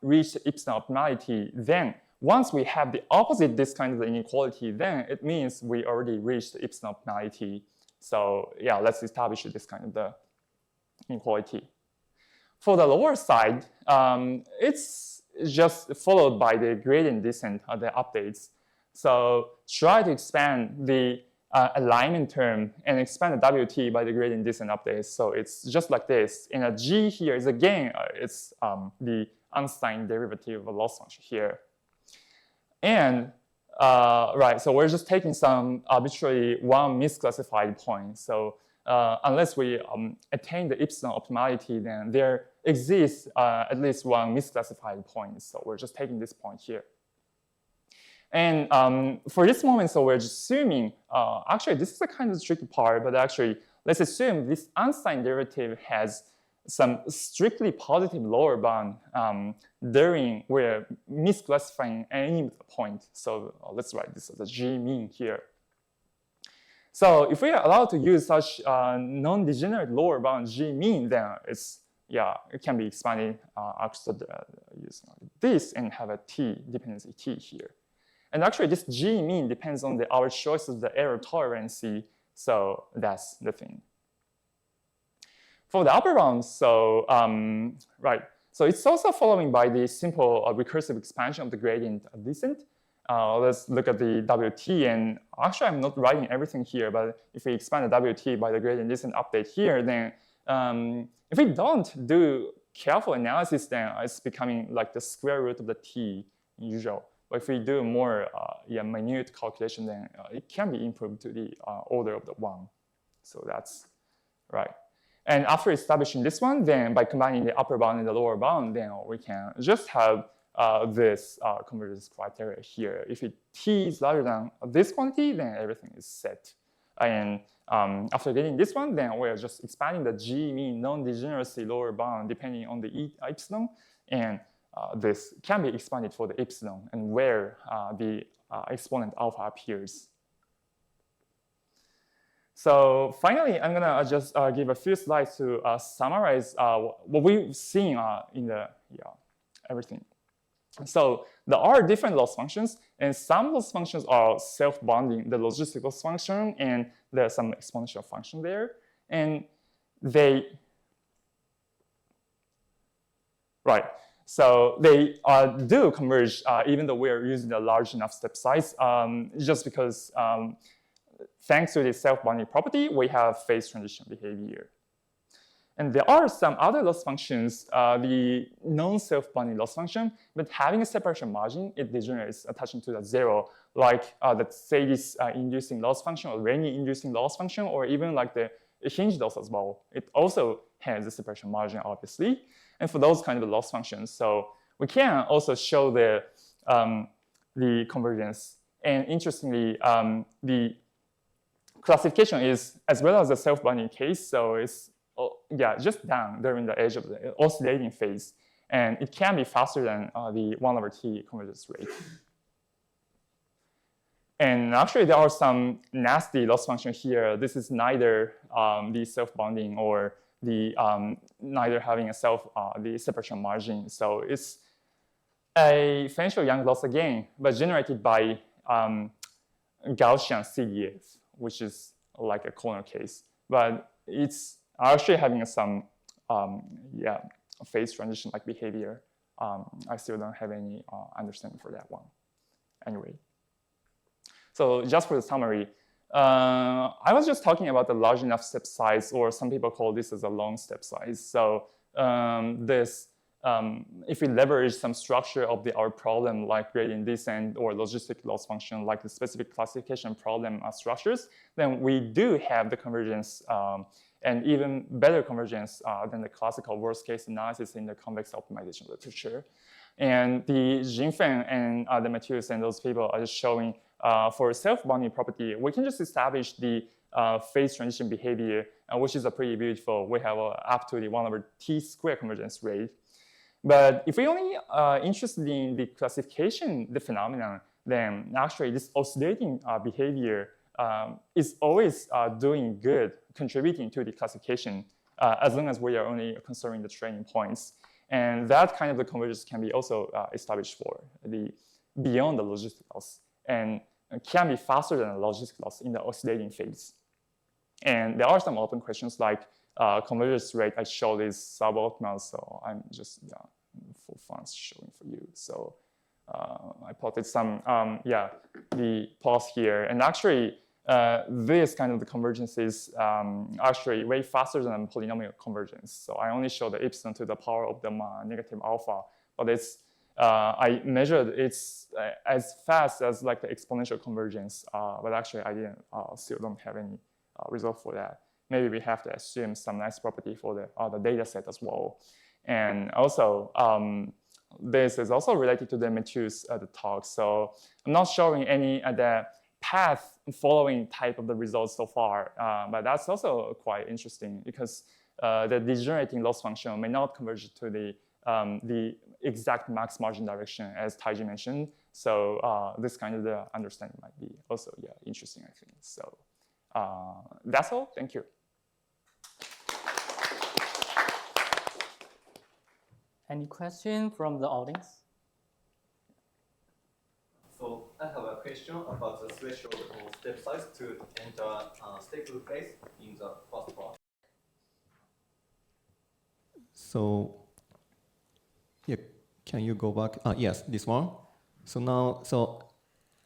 S1: reach the epsilon optimality, then once we have the opposite this kind of inequality, then it means we already reached the epsilon optimality. So yeah, let's establish this kind of the inequality. For the lower side, it's just followed by the gradient descent of the updates. So try to expand the alignment term and expand the WT by the gradient descent updates. So it's just like this. And a G here is again, it's the unsigned derivative of a loss function here. And right, so we're just taking some arbitrary one misclassified point. So unless we attain the epsilon optimality, then there exists at least one misclassified point. So we're just taking this point here. And for this moment, so we're just assuming, actually this is a kind of tricky part, but actually let's assume this unsigned derivative has some strictly positive lower bound during we're misclassifying any point. So let's write this as a G mean here. So if we are allowed to use such non-degenerate lower bound G mean, then it's, yeah, it can be expanded using this and have a T dependency T here. And actually this G mean depends on our choice of the error tolerance. So that's the thing. For the upper bound, so right, so it's also following by the simple recursive expansion of the gradient descent. Let's look at the WT, and actually I'm not writing everything here, but if we expand the WT by the gradient descent update here, then if we don't do careful analysis, then it's becoming like the square root of the T usual. But if we do more minute calculation, then it can be improved to the order of the 1. So that's right. And after establishing this one, then by combining the upper bound and the lower bound, then we can just have this convergence criteria here. If T is larger than this quantity, then everything is set. And after getting this one, then we're just expanding the G mean non-degeneracy lower bound depending on the epsilon. And this can be expanded for the epsilon and where the exponent alpha appears. So finally, I'm gonna just give a few slides to summarize what we've seen in the everything. So there are different loss functions, and some loss functions are self-bounding, the logistic loss function, and there's some exponential function there, and they So they do converge even though we're using a large enough step size, just because thanks to the self-bounding property, we have phase transition behavior. And there are some other loss functions, the non-self-bounding loss function, but having a separation margin, it degenerates attaching to the 0, like let's say this inducing loss function or Renyi inducing loss function, or even like the hinge loss as well. It also has a separation margin, obviously. And for those kind of loss functions, so we can also show the convergence. And interestingly, the classification is as well as the self-bounding case, so it's just down during the edge of the oscillating phase, and it can be faster than the 1/t convergence rate. And actually, there are some nasty loss function here. This is neither the self-bounding or the neither having a the separation margin. So it's a Feng-Lei loss again, but generated by Gaussian CDF, which is like a corner case. But it's actually having some phase transition like behavior. I still don't have any understanding for that one. Anyway. So just for the summary, I was just talking about the large enough step size, or some people call this as a long step size. So if we leverage some structure of our problem, like gradient descent or logistic loss function, like the specific classification problem structures, then we do have the convergence and even better convergence than the classical worst case analysis in the convex optimization literature. And the Jinfeng and the Matthews and those people are just showing for self-bounding property, we can just establish the phase transition behavior, which is a pretty beautiful. We have up to the 1/t² convergence rate. But if we only interested in the classification, the phenomenon, then actually this oscillating behavior is always doing good, contributing to the classification, as long as we are only considering the training points. And that kind of the convergence can be also established for the beyond the logistic loss, and can be faster than the logistic loss in the oscillating phase. And there are some open questions like convergence rate I showed is suboptimal, so I'm just full fonts showing for you. So I plotted some, the plots here. And actually, this kind of the convergence is actually way faster than polynomial convergence. So I only show the epsilon to the power of the negative alpha, but it's I measured it's as fast as like the exponential convergence, but actually I didn't still don't have any result for that. Maybe we have to assume some nice property for the data set as well. And also, this is also related to the Matthews the talk. So I'm not showing any the path following type of the results so far, but that's also quite interesting because the degenerating loss function may not converge to the exact max margin direction as Taiji mentioned. So this kind of the understanding might be also interesting, I think. So that's all. Thank you.
S4: Any question from the audience?
S6: So I have a question about the threshold of step size to enter stable phase in the first part.
S7: So, yeah, can you go back? Yes, this one. So now,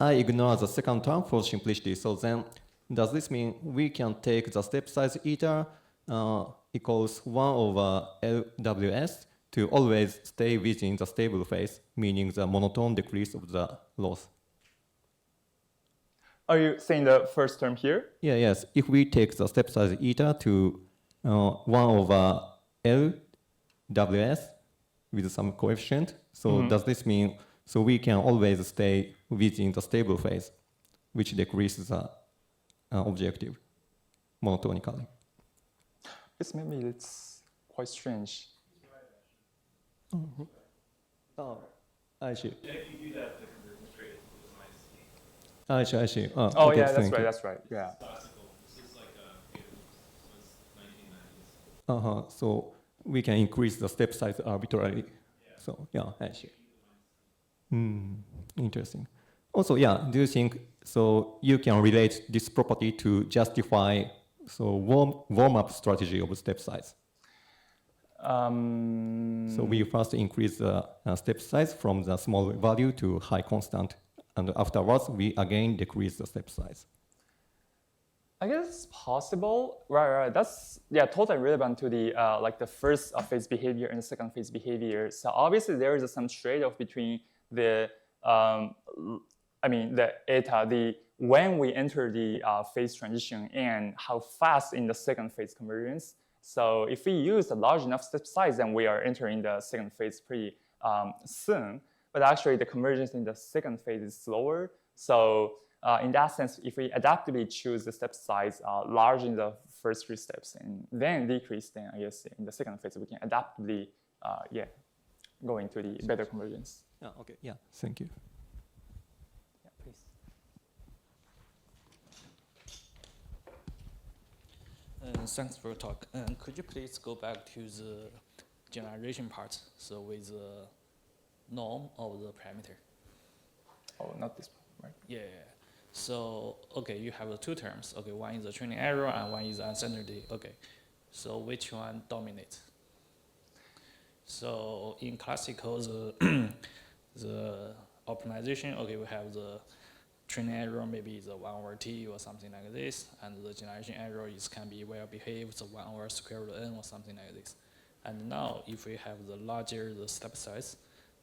S7: I ignore the second term for simplicity. So then, does this mean we can take the step size eta equals 1/LWS to always stay within the stable phase, meaning the monotone decrease of the loss?
S1: Are you saying the first term here?
S7: Yeah, yes. If we take the step size eta to 1/LWS with some coefficient, so does this mean we can always stay within the stable phase, which decreases the objective monotonically?
S1: It's maybe it's quite strange.
S7: Oh, I see.
S2: Yeah, if you do that, the convergence rate is nice.
S7: I see.
S1: Oh
S7: okay,
S1: yeah,
S7: thank you.
S1: that's right. Yeah.
S2: Classical. This is like since 1990s.
S7: So we can increase the step size arbitrarily.
S2: Yeah.
S7: So yeah, I see. Interesting. Also, yeah, do you think so you can relate this property to justify warm-up strategy of step size? So we first increase the step size from the small value to high constant, and afterwards we again decrease the step size.
S1: I guess it's possible. Right. That's totally relevant to the like the first phase behavior and the second phase behavior. So obviously there is some trade-off between the the eta, when we enter the phase transition and how fast in the second phase convergence. So if we use a large enough step size, then we are entering the second phase pretty soon. But actually, the convergence in the second phase is slower. So in that sense, if we adaptively choose the step size large in the first 3 steps and then decrease, then I guess in the second phase we can adaptively go into the better convergence.
S7: Yeah. Okay. Yeah. Thank you.
S4: Yeah, please.
S8: Thanks for your talk. Could you please go back to the generalization part, so with the norm of the parameter?
S1: Oh, not this one, right?
S8: Yeah. So, okay, you have the 2 terms. Okay, one is the training error and one is uncertainty. Okay, so which one dominates? So in classical, the optimization, okay, we have the training error maybe is a 1 over t or something like this, and the generation error is can be well behaved, so 1 over square root n or something like this. And now if we have the larger the step size,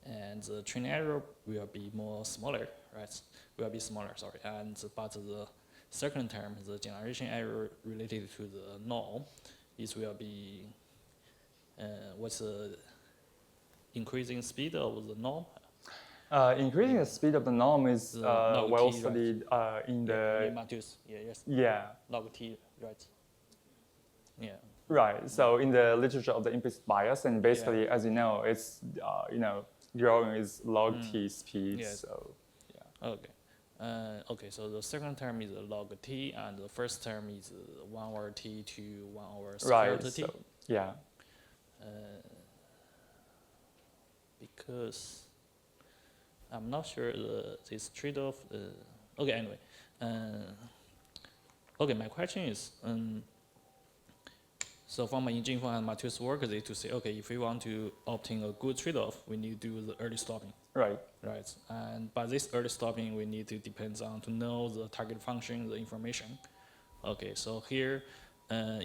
S8: and the training error will be more smaller, right? Will be smaller, sorry. And but the second term, the generation error related to the norm, is will be what's the increasing speed of the norm?
S1: Increasing the speed of the norm is
S8: The log
S1: well
S8: t, right?
S1: studied in the
S8: Remark, yes,
S1: yeah.
S8: log t, right? Yeah.
S1: Right. So in the literature of the implicit bias, and basically, as you know, it's growing is log t speed.
S8: Yes.
S1: So
S8: Okay. Okay, so the second term is log t, and the first term is 1 over t to 1 over square
S1: right.
S8: root t.
S1: So yeah.
S8: Because I'm not sure this trade-off. Okay, anyway. Okay, my question is, so from my Jingfeng and Mathieu's work, they to say, okay, if we want to obtain a good trade-off, we need to do the early stopping.
S1: Right.
S8: Right, and by this early stopping, we need to depends on to know the target function, the information. Okay, so here,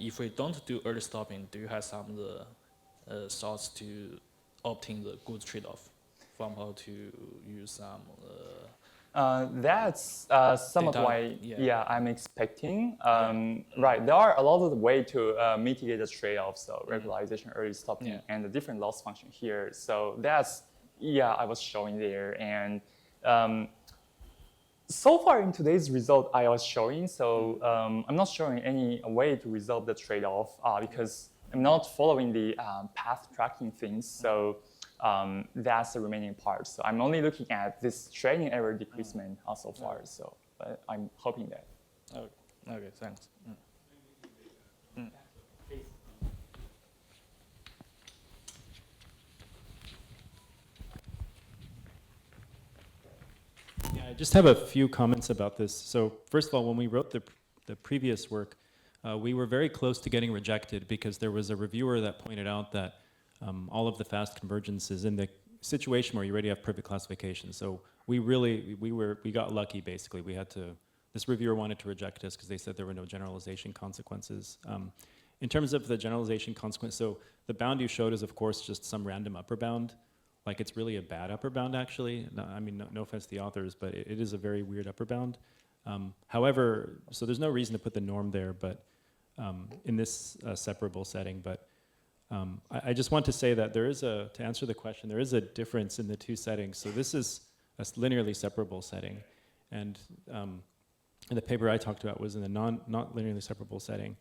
S8: if we don't do early stopping, do you have some thoughts to obtain the good trade-off from how to use some?
S1: That's somewhat
S8: Data,
S1: why
S8: yeah.
S1: I'm expecting. Right. There are a lot of ways to mitigate the trade-offs, so regularization, early stopping, and the different loss function here. So that's I was showing there, and so far in today's result I was showing. So I'm not showing any way to resolve the trade-off because I'm not following the path tracking things. So that's the remaining part. So I'm only looking at this training error decreasement so far. So but I'm hoping that.
S8: Okay, thanks.
S2: Yeah, I just have a few comments about this. So first of all, when we wrote the previous work, we were very close to getting rejected because there was a reviewer that pointed out that all of the fast convergence is in the situation where you already have perfect classification. So we got lucky basically. This reviewer wanted to reject us because they said there were no generalization consequences. In terms of the generalization consequence, so the bound you showed is of course just some random upper bound. Like it's really a bad upper bound actually. No, I mean, no offense to the authors, but it is a very weird upper bound. However, so there's no reason to put the norm there, but in this separable setting. But I just want to say that to answer the question, there is a difference in the two settings. So this is a linearly separable setting, and the paper I talked about was in the not linearly separable setting.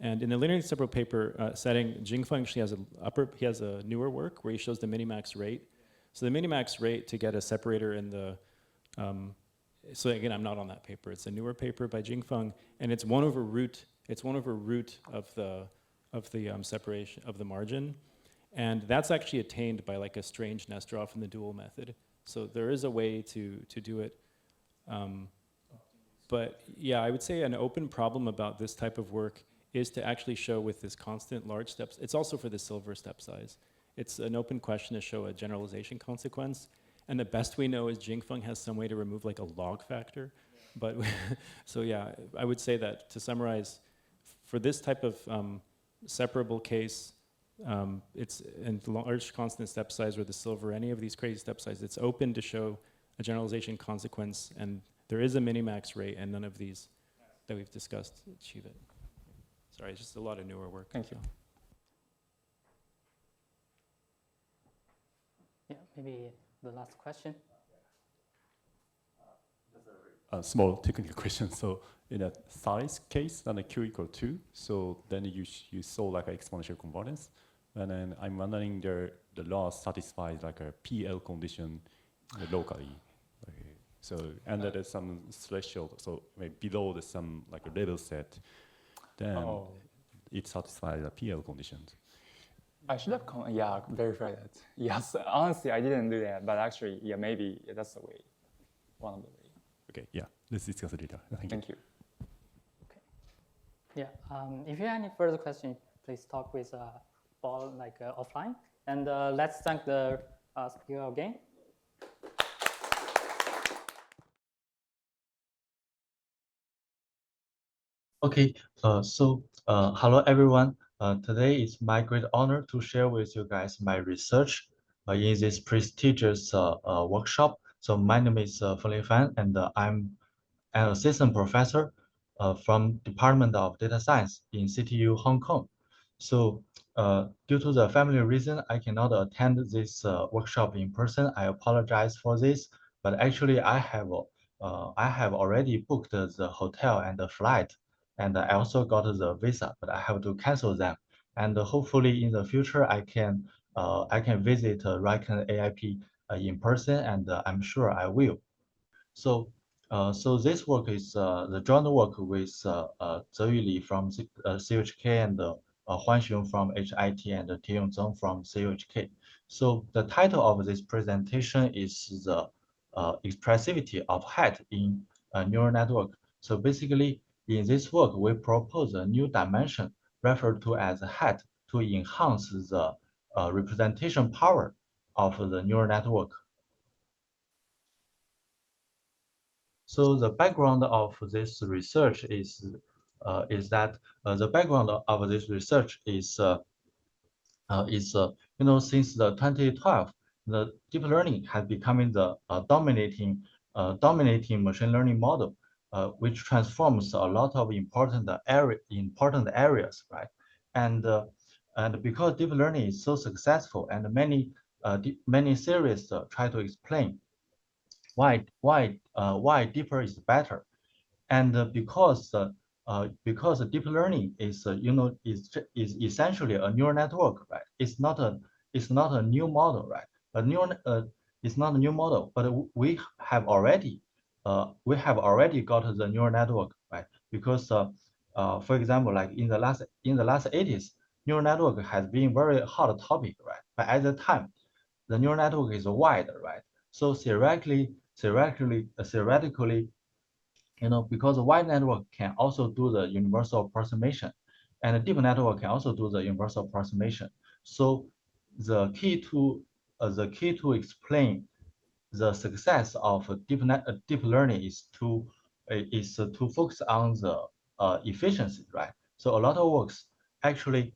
S2: And in the linearly separable paper setting, Jingfeng actually has a newer work where he shows the minimax rate. So the minimax rate to get a separator in the, so again, I'm not on that paper. It's a newer paper by Jingfeng, and it's 1 over root of the separation of the margin, and that's actually attained by like a strange Nesterov in the dual method. So there is a way to do it. But yeah, I would say an open problem about this type of work is to actually show with this constant large steps. It's also for the silver step size. It's an open question to show a generalization consequence. And the best we know is Jingfeng has some way to remove like a log factor. But so yeah, I would say that to summarize, for this type of separable case, it's in large constant step size or the silver, any of these crazy step sizes, it's open to show a generalization consequence. And there is a minimax rate, and none of these that we've discussed achieve it. Sorry, it's just a lot of newer work.
S1: Thank you.
S4: Yeah, maybe the last question.
S5: A small technical question. So in a size case, then a q equal 2. So then you saw like an exponential convergence. And then I'm wondering the loss satisfies like a PL condition locally. Okay. So and there is some threshold. So maybe below the some like a level set, then it satisfies the PL conditions.
S1: I should have verified that. Yes, honestly, I didn't do that, but actually, maybe that's the way, one of the ways.
S5: Okay, yeah, let's discuss it later.
S1: Thank you.
S4: Okay. Yeah. If you have any further questions, please talk with Paul offline. And let's thank the speaker again.
S9: Okay, hello everyone. Today is my great honor to share with you guys my research in this prestigious workshop. So my name is Feng-Lei Fan, and I'm an assistant professor from Department of Data Science in CTU Hong Kong. So due to the family reason, I cannot attend this workshop in person. I apologize for this, but actually I have already booked the hotel and the flight, and I also got the visa, but I have to cancel them. And hopefully in the future I can visit RICON AIP in person, and I'm sure I will. So, so this work is the joint work with Zeyuli Li from CUHK and Huan Xiong from HIT and Tieyong Zheng from CUHK. So the title of this presentation is the expressivity of height in a neural network. So basically, in this work, we propose a new dimension referred to as height to enhance the representation power of the neural network. So the background of this research is that the background of this research is since the 2012, the deep learning has becoming the dominating machine learning model, which transforms a lot of important areas, right? And and because deep learning is so successful, and many theories try to explain why deeper is better. And because deep learning is is essentially a neural network, right? It's not a new model, right? A neural it's not a new model, but we have already got the neural network, right? Because for example, like in the last 80s, neural network has been very hot topic, right? But at the time, the neural network is wide, right? So theoretically, because a wide network can also do the universal approximation, and a deep network can also do the universal approximation. So the key to explain the success of deep learning is to focus on the efficiency, right? So a lot of works actually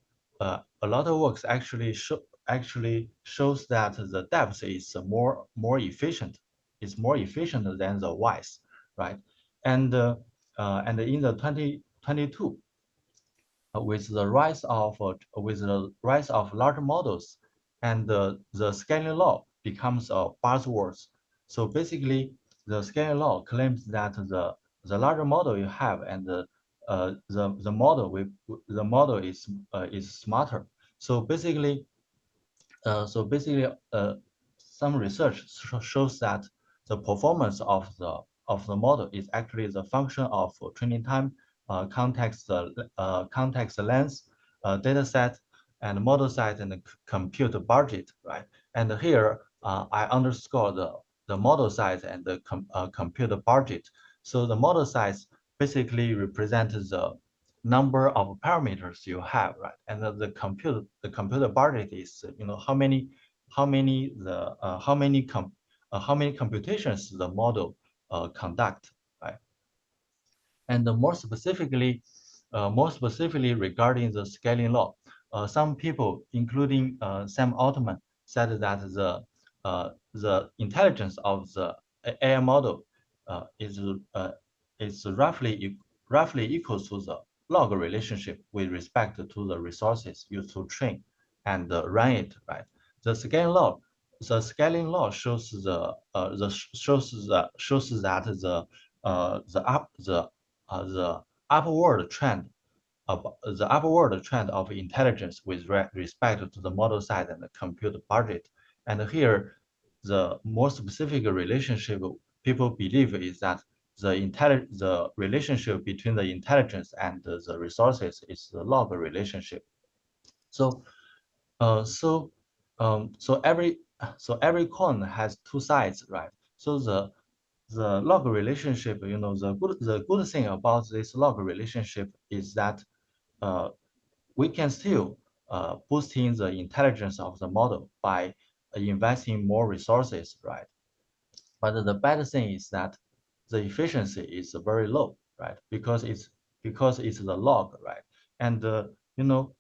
S9: shows that the depth is more efficient. It's more efficient than the width, right? And in the 2022, with the rise of large models, and the scaling law becomes a buzzword. So basically, the scaling law claims that the larger model you have, and the model is smarter. So basically, so basically, some research shows that the performance of the model is actually the function of training time, context length, data set, and model size, and compute budget, right? And here I underscore the model size and the compute budget. So the model size basically represents the number of parameters you have, right? And the computer budget is how many computations the model conduct, right? And more specifically regarding the scaling law, some people, including Sam Altman, said that the intelligence of the AI model uh, is uh, is roughly equal to the log relationship with respect to the resources used to train and run it, right? The scaling law shows that the upward trend of intelligence with respect to the model size and the compute budget. And here, the more specific relationship people believe is that the relationship between the intelligence and the resources is the log relationship. So uh, so so every coin has two sides, right? So the log relationship, the good thing about this log relationship is that uh, we can still boosting the intelligence of the model by investing more resources, right? But the bad thing is that the efficiency is very low, right? Because because it's the log, right? And you know,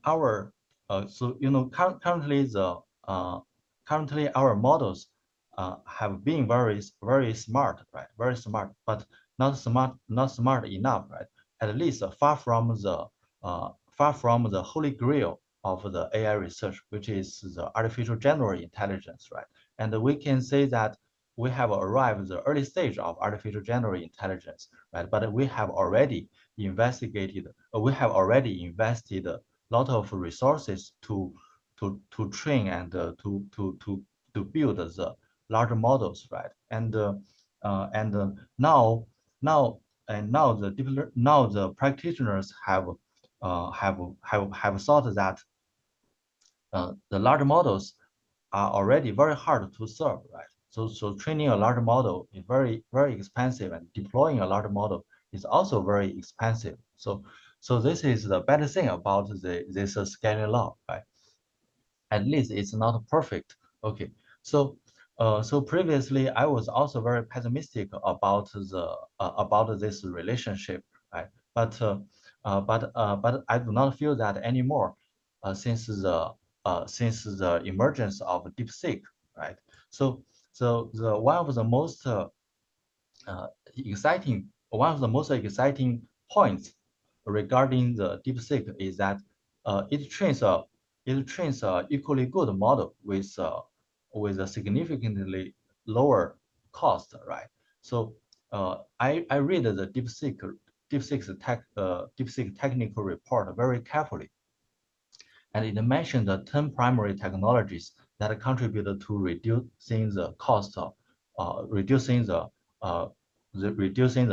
S9: our currently our models have been very smart, right? Very smart, but not smart enough, right? At least far from the holy grail of the AI research, which is the artificial general intelligence, right? And we can say that we have arrived at the early stage of artificial general intelligence, right? But we have already invested a lot of resources to train and to build the larger models, right? Now the practitioners have thought that the large models are already very hard to serve, right? So training a large model is very expensive, and deploying a large model is also very expensive. So this is the better thing about this scaling law, right? At least it's not perfect. Okay, so so previously I was also very pessimistic about about this relationship, right? But I do not feel that anymore since the emergence of DeepSeek, right? So the one of the most exciting points regarding the DeepSeek is that it trains a equally good model with a significantly lower cost, right? So I read the DeepSeek technical report very carefully, and it mentioned the 10 primary technologies that contributed to reducing the cost of reducing the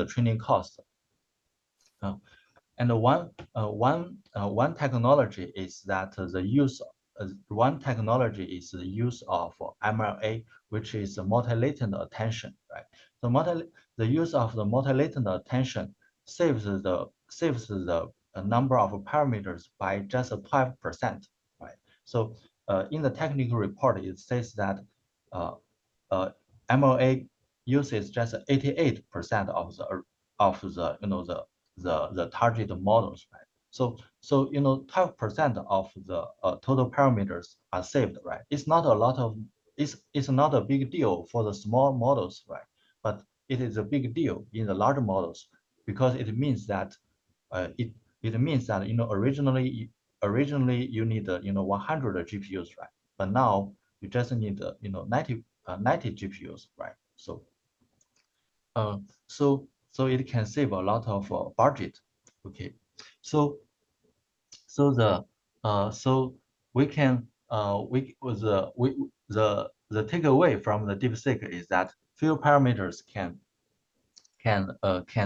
S9: training cost. And one technology is that one technology is the use of MLA, which is multi-latent attention, right? The use of the multi-latent attention saves the number of parameters by just 12%, right? So in the technical report, it says that uh, uh, MLA uses just 88% of the the target models, right? So 12% of the total parameters are saved, right? It's not a lot of it's not a big deal for the small models, right? But it is a big deal in the larger models because it means that it means that originally you need 100 GPUs, right? But now you just need 90 GPUs, right? Uh, so it can save a lot of budget. Okay, so so we can the takeaway from the DeepSeek is that few parameters can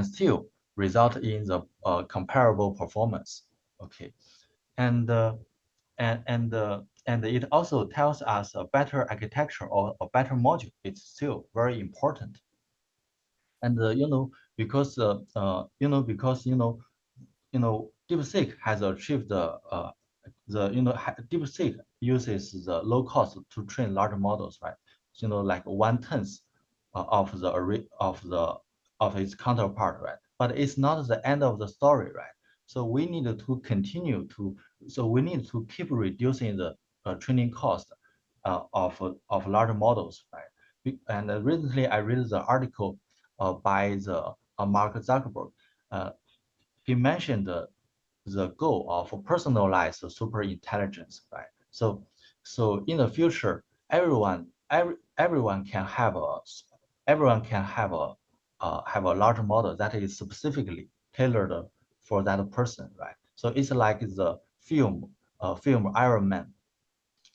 S9: still result in the comparable performance. Okay, and and it also tells us a better architecture or a better module. It's still very important. And DeepSeek has achieved DeepSeek uses the low cost to train large models, right? Like 1/10 of the of its counterpart, right? But it's not the end of the story, right? So we need to we need to keep reducing the training cost of large models, right? And recently I read the article by the Mark Zuckerberg. Uh, he mentioned the goal of personalized super intelligence, right? So in the future, everyone can have a large model that is specifically tailored for that person, right? So it's like the film Iron Man,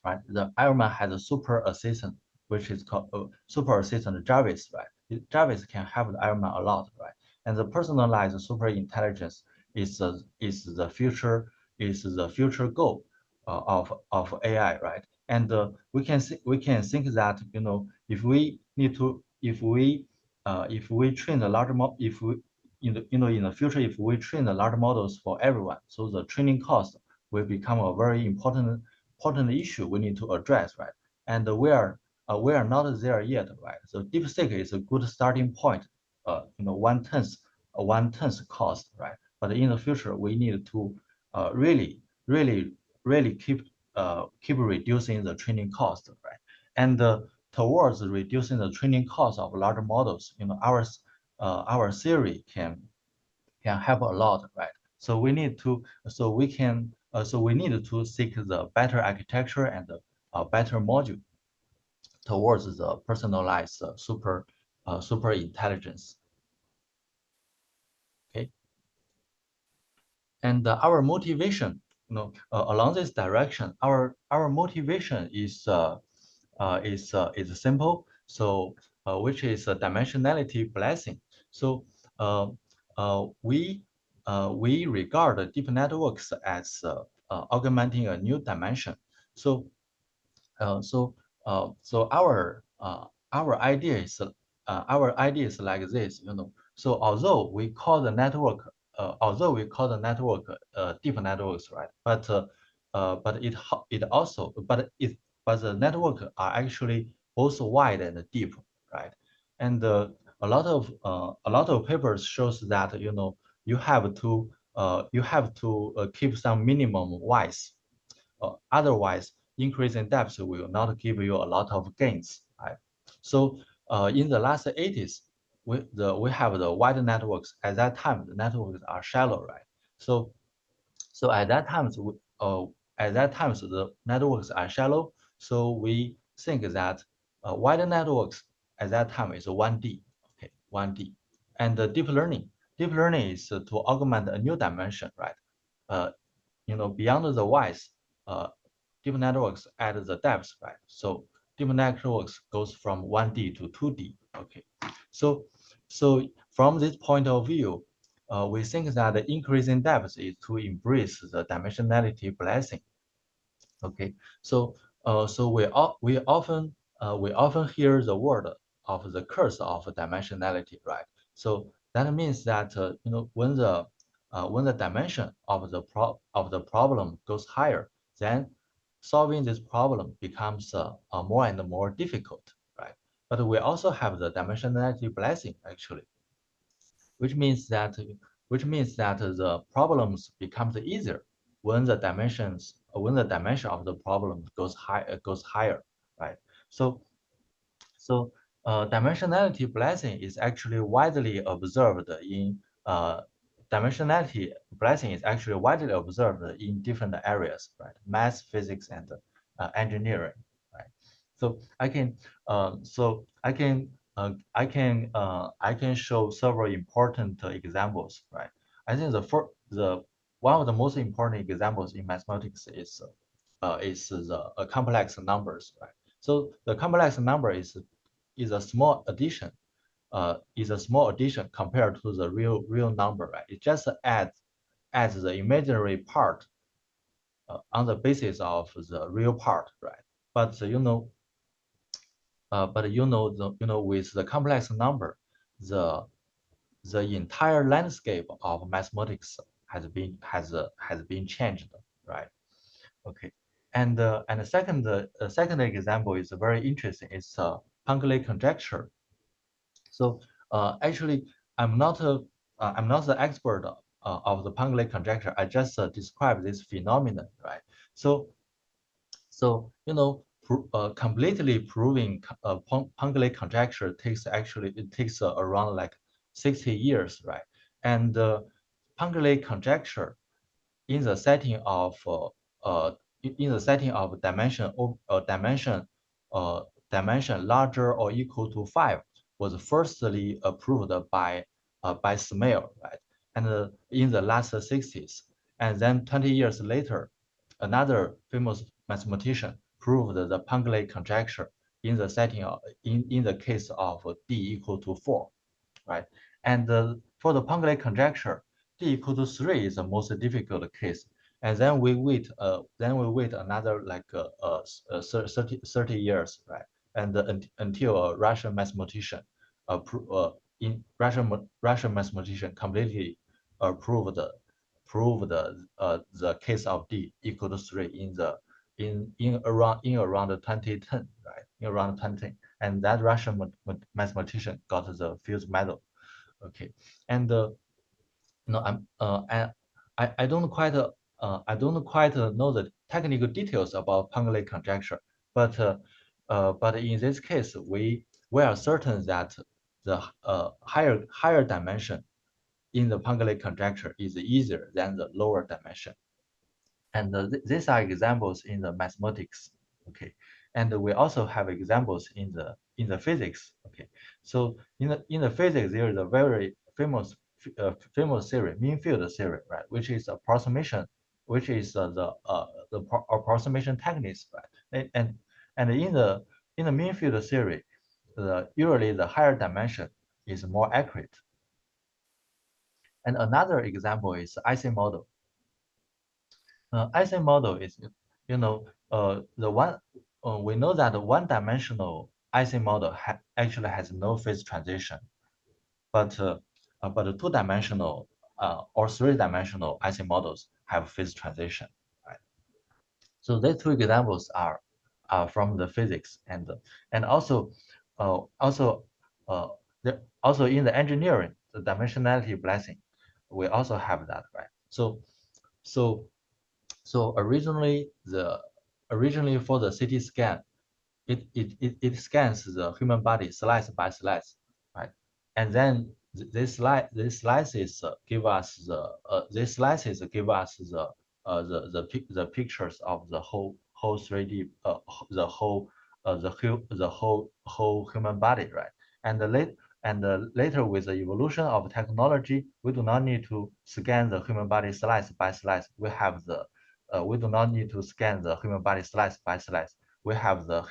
S9: right? The Iron Man has a super assistant, which is called super assistant Jarvis, right? Jarvis can help the Iron Man a lot, right? And the personalized super intelligence is the future goal of AI, right? And we can think that if we need to if we train the large model if we in the future if we train the large models for everyone, so the training cost will become a very important issue we need to address, right? And we are not there yet, right? So DeepSeek is a good starting point, 1/10 1/10 cost, right? But in the future, we need to really keep reducing the training cost, right? And towards reducing the training cost of larger models, our theory can help a lot, right? So we need to seek the better architecture and a better module towards the personalized super intelligence. Okay, and our motivation, along this direction, our motivation is simple. So which is a dimensionality blessing. So we regard deep networks as augmenting a new dimension. So so our idea is like this, So although we call the network deep networks, right? But the network are actually both wide and deep, right? And a lot of papers shows that you have to keep some minimum width. Otherwise, increasing depth will not give you a lot of gains, right? So in the last 80s, we have the wide networks. At that time, the networks are shallow, right? So at that time, the networks are shallow. So we think that wide networks at that time is 1D, okay, 1D. And deep learning is to augment a new dimension, right? Beyond the width, deep networks add the depth, right? So deep networks goes from 1D to 2D. Okay, so from this point of view, we think that the increase in depth is to embrace the dimensionality blessing. Okay, so we often hear the word of the curse of dimensionality, right? So that means that when the dimension of the problem goes higher, then solving this problem becomes more and more difficult, right? But we also have the dimensionality blessing actually, which means that the problems becomes easier when the dimension of the problem goes higher, right? So dimensionality blessing is actually widely observed in different areas, right? Math, physics, and engineering, right? So I can show several important examples, right? I think the one of the most important examples in mathematics is the complex numbers, right? So the complex number is a small addition, compared to the real number, right? It just adds the imaginary part on the basis of the real part, right? But with the complex number, the entire landscape of mathematics has been changed, right? Okay, and the second example is very interesting. It's Feng-Lei conjecture. So actually, I'm not the expert of the Feng-Lei conjecture. I just describe this phenomenon, right? So completely proving Feng-Lei conjecture takes around like 60 years, right? And Feng-Lei conjecture in the setting of dimension larger or equal to 5 was firstly approved by Smale, right? And in the last 60s, and then 20 years later, another famous mathematician proved the Feng-Lei conjecture in the setting of, in the case of d equal to 4, right? And for the Feng-Lei conjecture, d equal to 3 is the most difficult case. And then we wait another like 30 years, right? And until a Russian mathematician Russian mathematician completely proved the case of d equal to 3 in around 2010, right? In around 2010, and that Russian mathematician got the Fields Medal. Okay, and I don't quite know the technical details about Feng-Lei conjecture, but in this case, we are certain that the higher dimension in the Feng-Lei conjecture is easier than the lower dimension. And these are examples in the mathematics, okay. And we also have examples in the physics, okay. So in the physics, there is a very famous theory, mean field theory, right, which is approximation, which is the approximation techniques, right. And in the mean field theory, usually the higher dimension is more accurate. And another example is IC model. IC model is, we know that the one-dimensional IC model actually has no phase transition, but the two-dimensional or three-dimensional IC models have phase transition, right? So these two examples are from the physics, and also also also in the engineering, the dimensionality blessing, we also have that, right? So originally for the CT scan, it scans the human body slice by slice, right? And then these slices give us the pictures of the whole 3D the whole human body, right? And later with the evolution of technology, we do not need to scan the human body slice by slice. We do not need to scan the human body slice by slice. We have the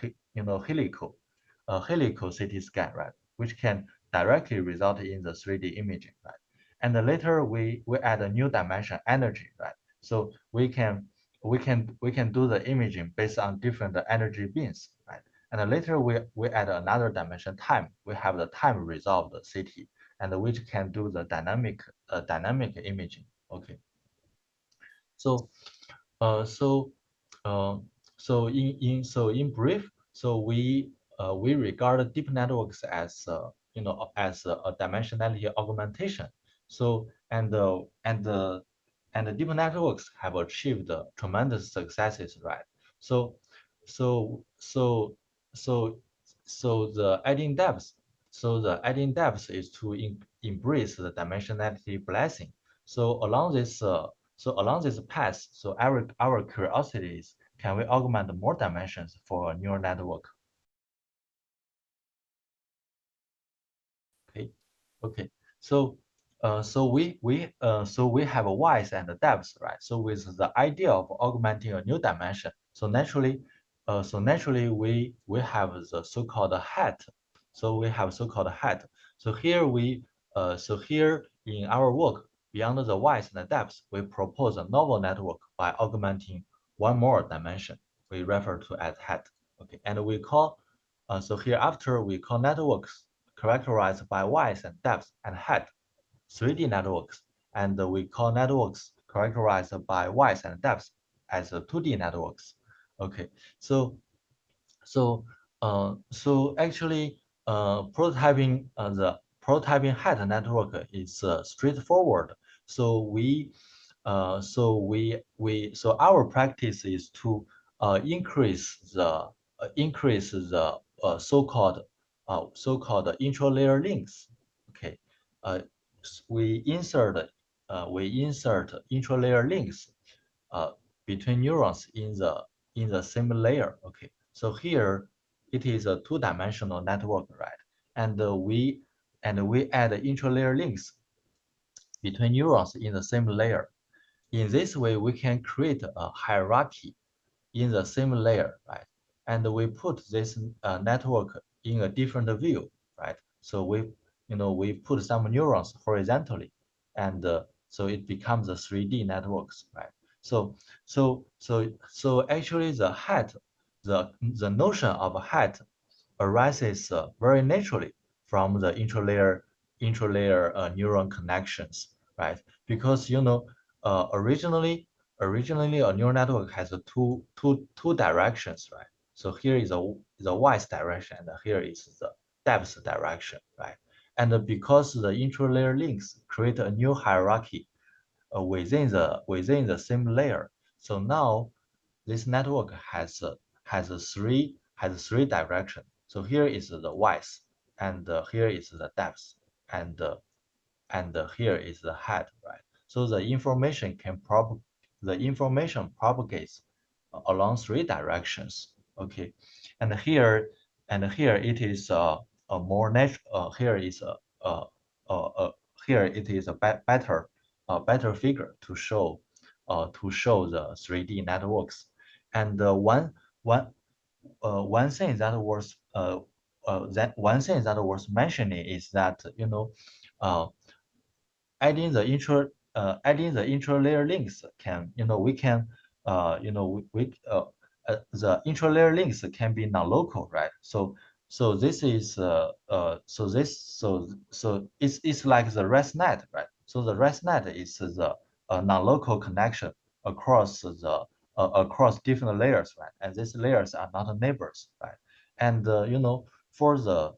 S9: helical CT scan, right, which can directly result in the 3D imaging, right? And then later we add a new dimension, energy, right? So we can do the imaging based on different energy beams, right? And then later we add another dimension, time. We have the time resolved CT, and which can do the dynamic imaging. Okay. So uh, so, uh, in brief, we regard deep networks as as a dimensionality augmentation. So and the deep networks have achieved tremendous successes, right? So so so so the adding depth. So the adding depth is to embrace the dimensionality blessing. So along this path, so our curiosity is, can we augment more dimensions for a neural network? Okay, okay. So we have a width and a depth, right? So with the idea of augmenting a new dimension, so naturally, we have the so-called hat. So we have so-called hat. So here in our work, beyond the width and the depth, we propose a novel network by augmenting one more dimension. We refer to as hat. Okay, and we call so hereafter we call networks characterized by width and depth and height 3D networks, and we call networks characterized by width and depth as 2D networks. Okay, so actually the prototyping height network is straightforward. So our practice is to increase the so-called intralayer links. Okay, we insert intralayer links between neurons in the same layer. Okay, so here it is a two-dimensional network, right? And we add intralayer links between neurons in the same layer. In this way, we can create a hierarchy in the same layer, right? And we put this network in a different view, right? So we put some neurons horizontally, and so it becomes a 3D networks, right? So actually the notion of height arises very naturally from the intralayer neuron connections, right? Because originally a neural network has two directions, right? So here is the y direction, and here is the depth direction, right? and because the intra-layer links create a new hierarchy within the same layer. So now this network has three directions. So here is the width, and here is the depth, and here is the height, right? So the information propagates along three directions. Okay, and here it is a more natural. Here is here it is a better figure to show the 3D networks. And one thing that was mentioning is that uh, adding the intra-layer links can we can the intra-layer links can be non-local, right? So this is so it's like the RESTnet, right? So the RESTnet is the non-local connection across across different layers, right? And these layers are not neighbors, right? And for the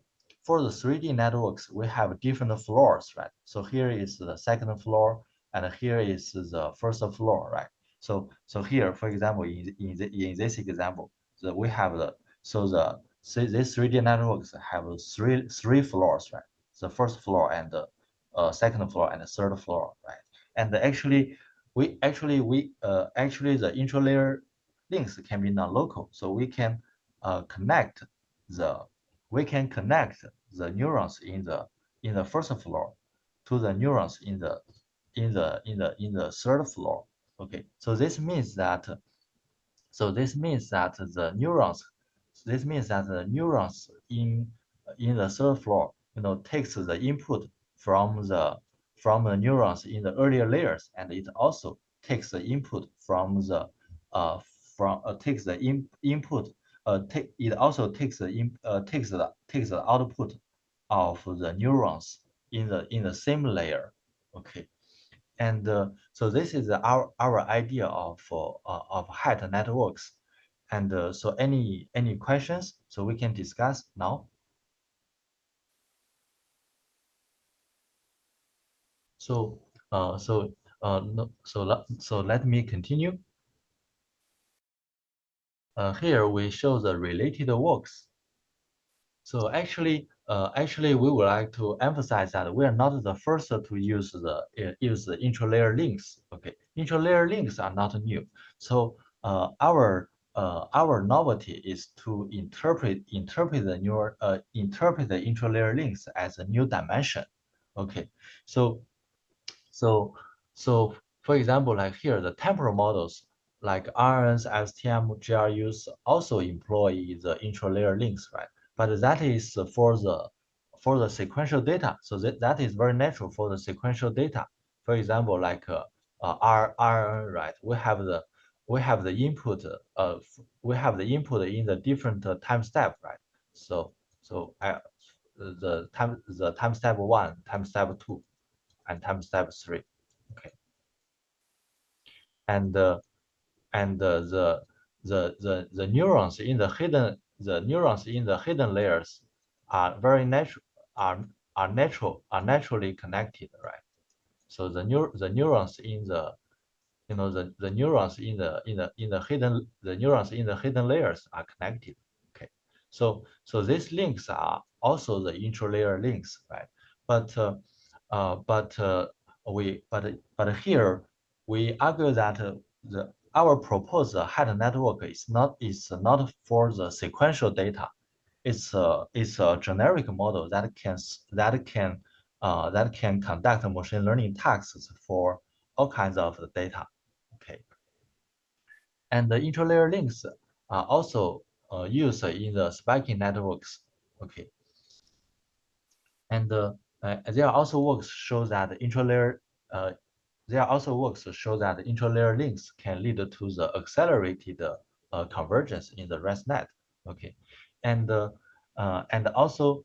S9: 3D networks, we have different floors, right? So here is the second floor, and here is the first floor, right? So here, for example, in this example, we have these 3D networks have three floors, right? The first floor and the second floor and the third floor, right? And actually, the intralayer links can be non-local, so we can connect the neurons in the first floor to the neurons in the third floor. Okay, so this means that the neurons in the third floor, takes the input from the neurons in the earlier layers, and it also takes the input from the takes the input it also takes the output of the neurons in the same layer. Okay, and so this is our idea of height networks. And so any questions, so we can discuss now. So no, so let me continue. Here we show the related works. So actually, we would like to emphasize that we are not the first to use the intralayer links. Okay, intralayer links are not new. So our novelty is to interpret the intralayer links as a new dimension. Okay, so so, so for example, like here, the temporal models like RNNs, STM, GRUs also employ the intralayer links, right? But that is for the sequential data. So that is very natural for the sequential data. For example, like RNN, right? We have the input in the different time step, right? The time step 1, time step 2, and time step 3. Okay, and the neurons in the hidden layers are very natural are naturally connected, right? So the neurons in the the neurons in the hidden layers are connected. Okay, so these links are also the intralayer links, right? But here we argue that our proposed height network is not for the sequential data. It's a generic model that can conduct machine learning tasks for all kinds of data. Okay, and the interlayer links are also used in the spiking networks. Okay, and there are also works show that interlayer links can lead to the accelerated convergence in the ResNet. Okay, and also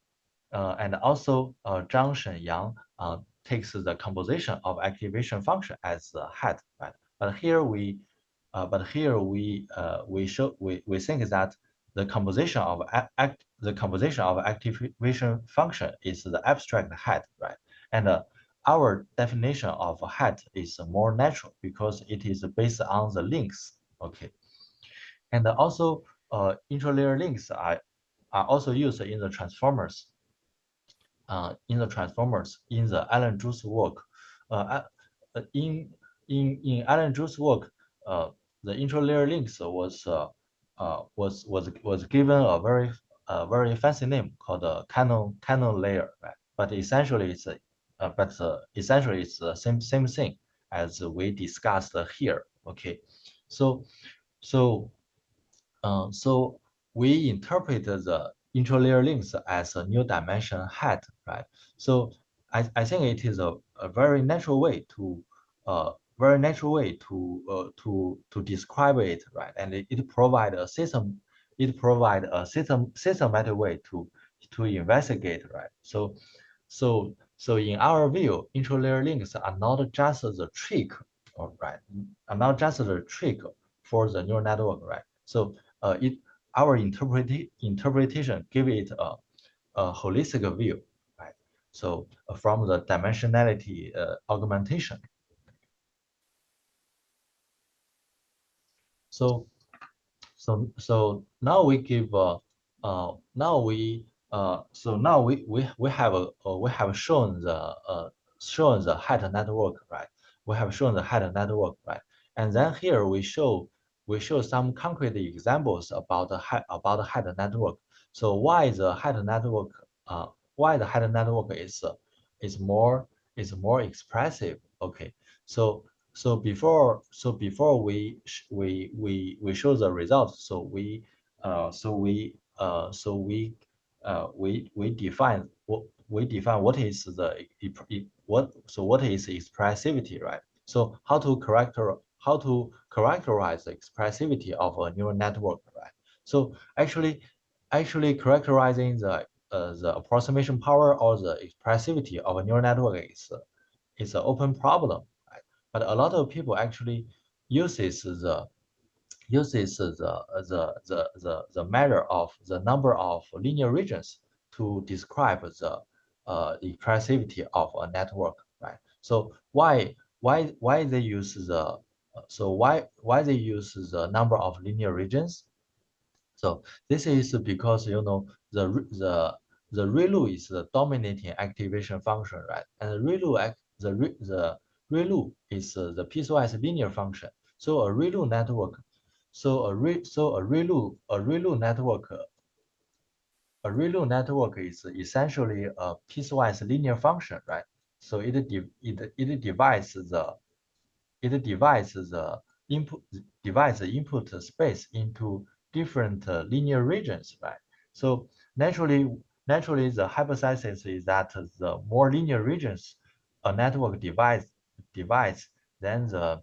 S9: Zhang Shenyang takes the composition of activation function as the height, right? But here we think that the composition of activation function is the abstract hat, right? And our definition of a hat is more natural because it is based on the links. Okay, and also interlayer links are also used in the transformers. In the Alan Drew's work. In Alan Drew's work, the interlayer links was given a very fancy name called canon layer, right? But essentially it's the same thing as we discussed here. Okay, so so so we interpreted the interlayer links as a new dimension hat, right? So I think it is a very natural way to to describe it, right? And it provide a systematic way to investigate, right? So in our view, interlayer links are not just the trick, all right? Are not just the trick for the neural network, right? So our interpretation give it a holistic view, right? So from the dimensionality augmentation. So now we give now we so now we have shown the height network, right? We have shown the height network, right? And then here we show some concrete examples about the height network. So why the height network is more expressive? Okay, so before we show the results, we define what is what is expressivity, right? So how to characterize the expressivity of a neural network, right? So actually characterizing the approximation power or the expressivity of a neural network is an open problem, right? But a lot of people actually uses the measure of the number of linear regions to describe the expressivity of a network, right? So why they use why they use the number of linear regions? So this is because the ReLU is the dominating activation function, right? And the ReLU is the piecewise linear function. So a ReLU network, a ReLU network is essentially a piecewise linear function, right? So it divides the input space into different linear regions, right? So naturally the hypothesis is that the more linear regions a network divides, then the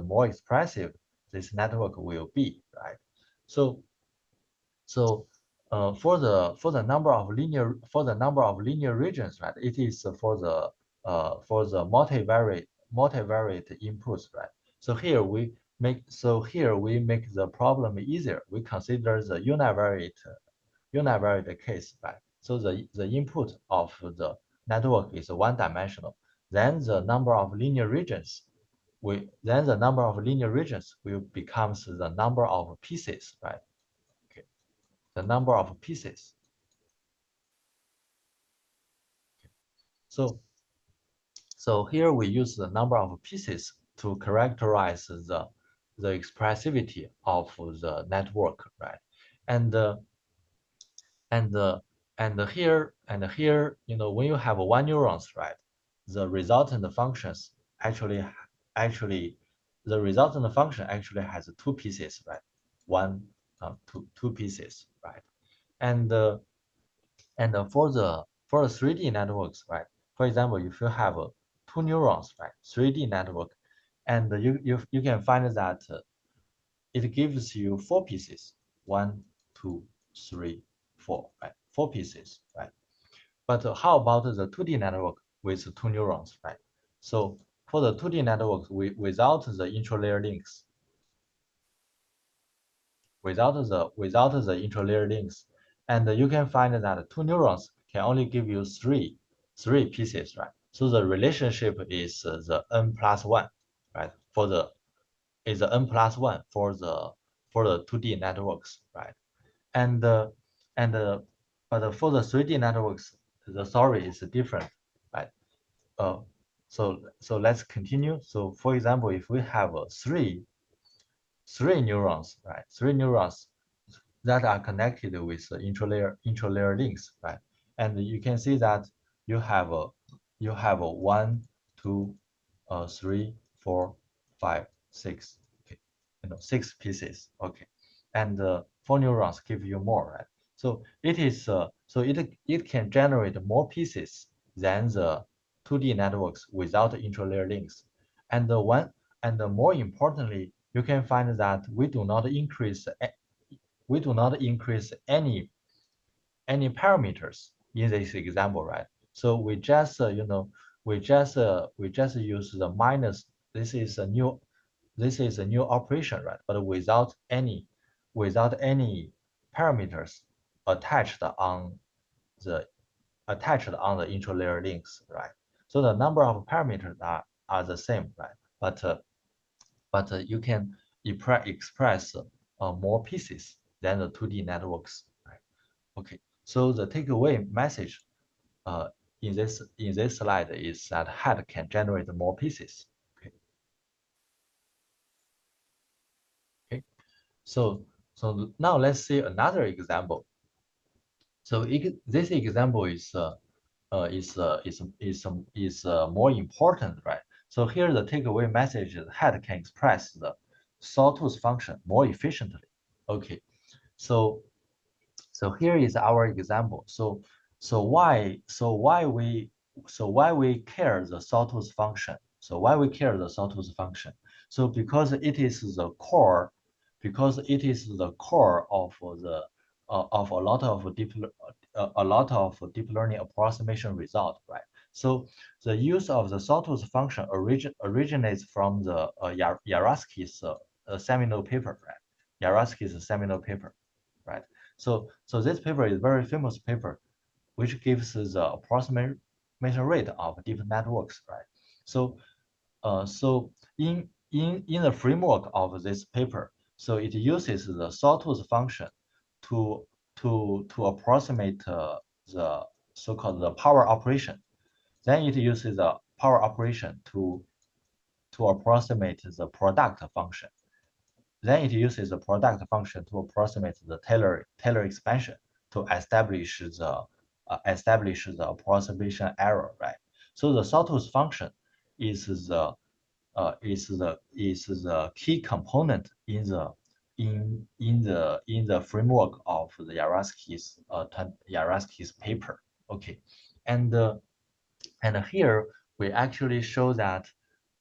S9: more expressive this network will be, right? So for the number of linear regions, right? It is for the multivariate inputs, right? So here we make the problem easier. We consider the univariate case, right? So the input of the network is one-dimensional. Then the number of linear regions will becomes the number of pieces, right? Okay, the number of pieces. So here we use the number of pieces to characterize the expressivity of the network, right? And here, when you have one neurons, right, the resultant functions actually the resultant function actually has two pieces, right? Two pieces, right? And for the 3D networks, right? For example, if you have two neurons, right, 3D network, and you can find that it gives you four pieces, 1, 2, 3, 4, right? Four pieces, right? But how about the 2D network with two neurons, right? So for the 2D network without the interlayer links, without the interlayer links, and you can find that two neurons can only give you three pieces, right? So the relationship is the n+1, right? Is the n+1 for the 2D networks, right? And but for the 3D networks, the story is different, right? So let's continue. So for example, if we have three neurons, right? Three neurons that are connected with the interlayer links, right? And you can see that you have a 1, 2, 3, 4, 5, 6. Okay, 6 pieces. Okay, and 4 neurons give you more, right? So it can generate more pieces than the 2D networks without interlayer links, and more importantly, you can find that we do not increase any parameters in this example, right? So we just we just use the minus. This is a new operation, right? But without any parameters attached on the interlayer links, right? So the number of parameters are the same, right? But you can express more pieces than the 2D networks, right? Okay, so the takeaway message in this slide is that head can generate more pieces. Okay. Okay. So now let's see another example. So this example is more important, right? So here the takeaway message is head can express the sawtooth function more efficiently. Okay, so here is our example. So why we care the sawtooth function? So why we care the sawtooth function? So because it is the core, of the of a lot of deep learning approximation result, right? So the use of the sawtooth function originates from the Yarosky's seminal paper, right? Yarosky's seminal paper, right? So this paper is a very famous paper, which gives the approximation rate of deep networks, right? So in the framework of this paper, so it uses the sawtooth function to approximate the so-called the power operation. Then it uses the power operation to approximate the product function. Then it uses the product function to approximate the Taylor expansion to establish the approximation error, right? So the sawtooth function is the key component in the framework of the Yarosky's paper. Okay, and here we actually show that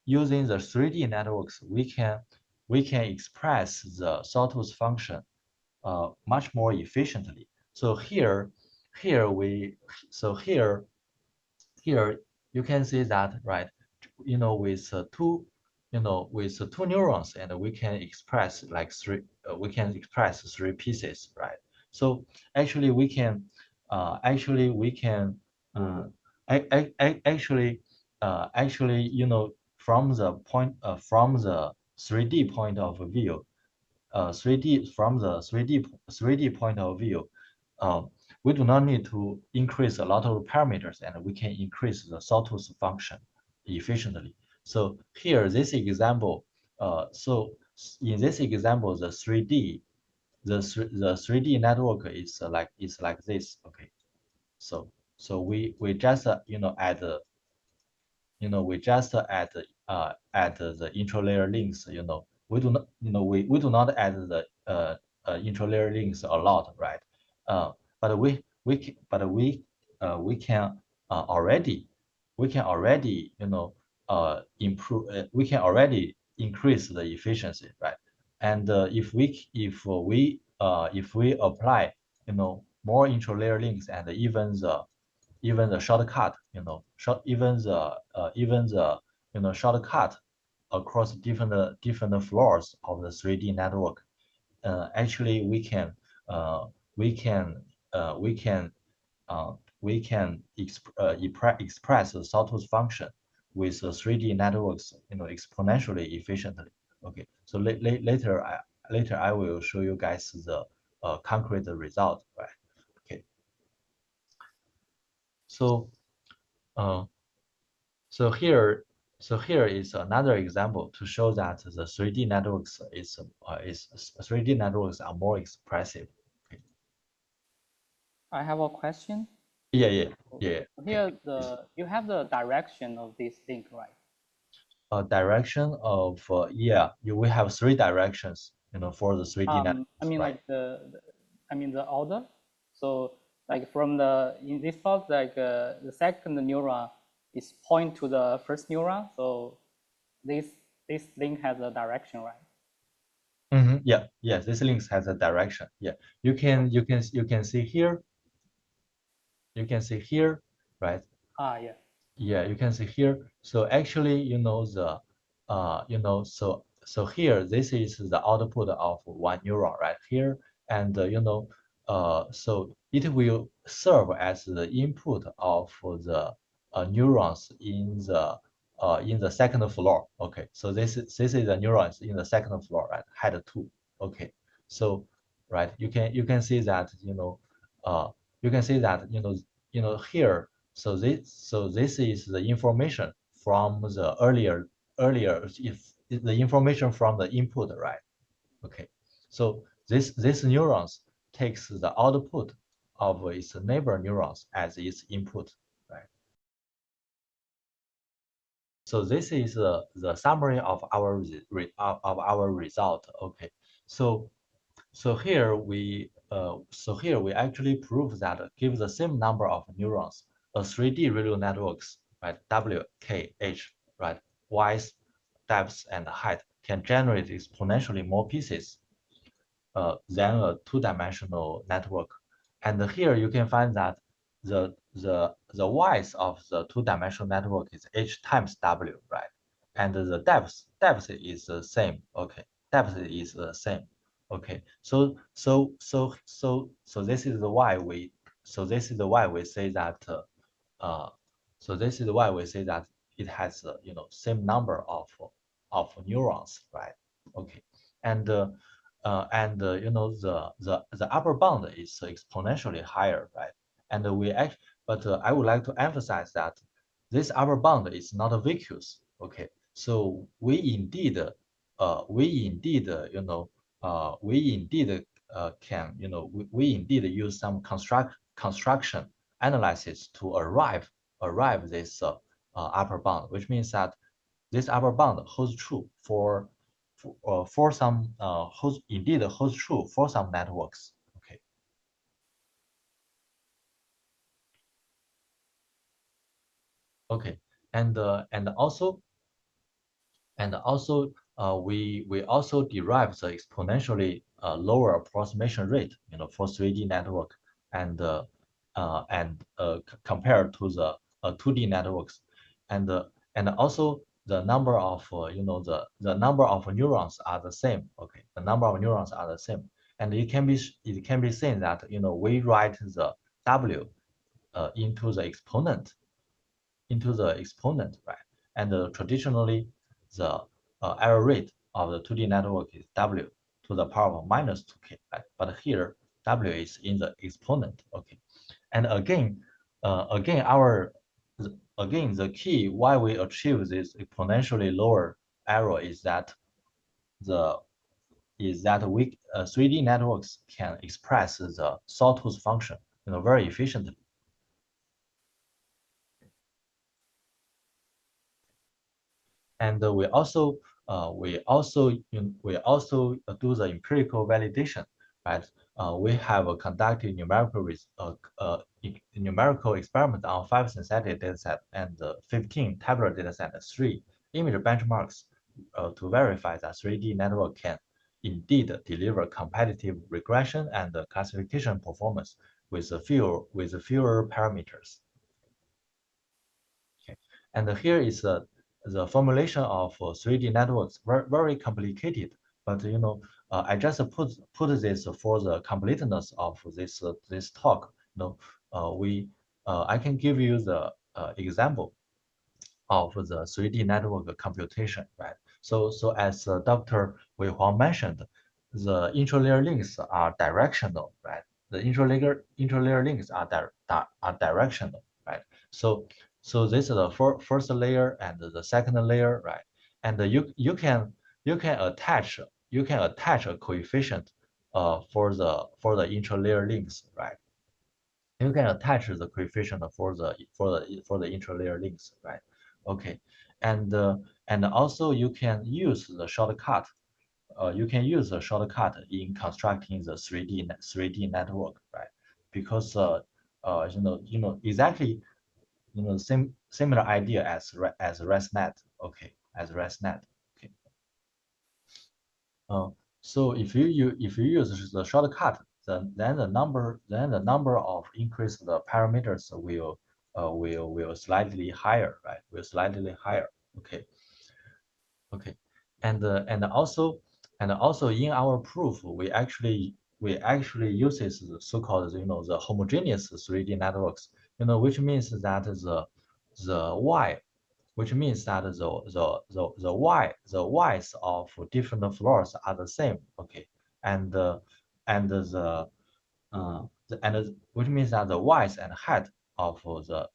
S9: using the 3D networks, we can express the sawtooth function much more efficiently. So here you can see that, right? With two neurons, and we can express like three pieces, right? So actually we can from the 3D point of view, 3D point of view, we do not need to increase a lot of parameters, and we can increase the sawtooth function efficiently. So here, this example, in this example, the 3D network is like this. Okay, so we just add add the interlayer links. We do not add the interlayer links a lot, right? But we can already improve. We can already increase the efficiency, right? And if we apply more interlayer links, and even the shortcut, shortcut across different floors of the 3D network, actually we can we can we can express the sawtooth function with 3D networks, exponentially efficiently. Okay, so later I will show you guys the concrete result, right? Okay, so uh, so here is another example to show that the 3D networks is 3D networks are more expressive. Okay.
S4: I have a question.
S9: Yeah.
S4: Here, you have the direction of this link, right?
S9: Direction of we have three directions, for the 3D networks,
S4: I mean,
S9: right?
S4: like the order. So, like from in this plot, like the second neuron is point to the first neuron. So, this link has a direction, right?
S9: Yeah, yes, this link has a direction. Yeah, you can see here. You can see here, right?
S4: Yeah.
S9: Yeah, you can see here. So actually, so here, this is the output of one neuron right here. And, so it will serve as the input of the neurons in the second floor. Okay, so this is the neurons in the second floor, right? Head two. Okay, so right, you can see that, you can see that, here. So this is the information from the earlier if the information from the input, right? Okay. So this neurons takes the output of its neighbor neurons as its input, right? So this is the summary of our result. Okay. So here we actually prove that give the same number of neurons, a 3D radio networks, right? W, K, H, right? Width, depth, and height can generate exponentially more pieces than a two-dimensional network. And here you can find that the width of the two-dimensional network is H times W, right? And the depth is the same. Okay, depth is the same. Okay, so this is why we say that uh, this is why we say that it has same number of neurons, right? Okay, and the upper bound is exponentially higher, right? And I would like to emphasize that this upper bound is not a vacuous. Okay, so we indeed can we indeed use some construction analysis to arrive this upper bound, which means that this upper bound holds true for some holds true for some networks. Okay. Okay, and also we also derive the exponentially lower approximation rate, for 3D network and compared to the 2D networks, and also the number of the number of neurons are the same. Okay, the number of neurons are the same, and it can be seen that we write the W into the exponent, right? And traditionally, the error rate of the 2D network is W to the power of minus 2k, right? But here, W is in the exponent, okay? And again, the key why we achieve this exponentially lower error is that 3D networks can express the sawtooth function, very efficiently. And we also do the empirical validation, right? We have conducted numerical experiment on 5 synthetic dataset and 15 tabular dataset, 3 image benchmarks to verify that 3D network can indeed deliver competitive regression and classification performance with fewer parameters. Okay. And here is the formulation of 3D networks, very, very complicated. But I just put this for the completeness of this talk. I can give you the example of the 3D network computation, right? So as Dr. Wei Huang mentioned, the interlayer links are directional, right? The interlayer links are directional, right? So this is the first layer and the second layer, right? And you can attach a coefficient for the interlayer links, right? You can attach the coefficient for the interlayer links, right? Okay, and also you can use the shortcut. You can use a shortcut in constructing the 3D network, right? Because exactly similar idea as ResNet. Okay, as ResNet. Okay. So if you use the shortcut, then the number of increased parameters will slightly higher, right? Will slightly higher. Okay. Okay. And also in our proof, we actually uses the so-called the homogeneous 3D networks, which means that the y which means that the y's of different floors are the same. Okay, and which means that the y's and height of the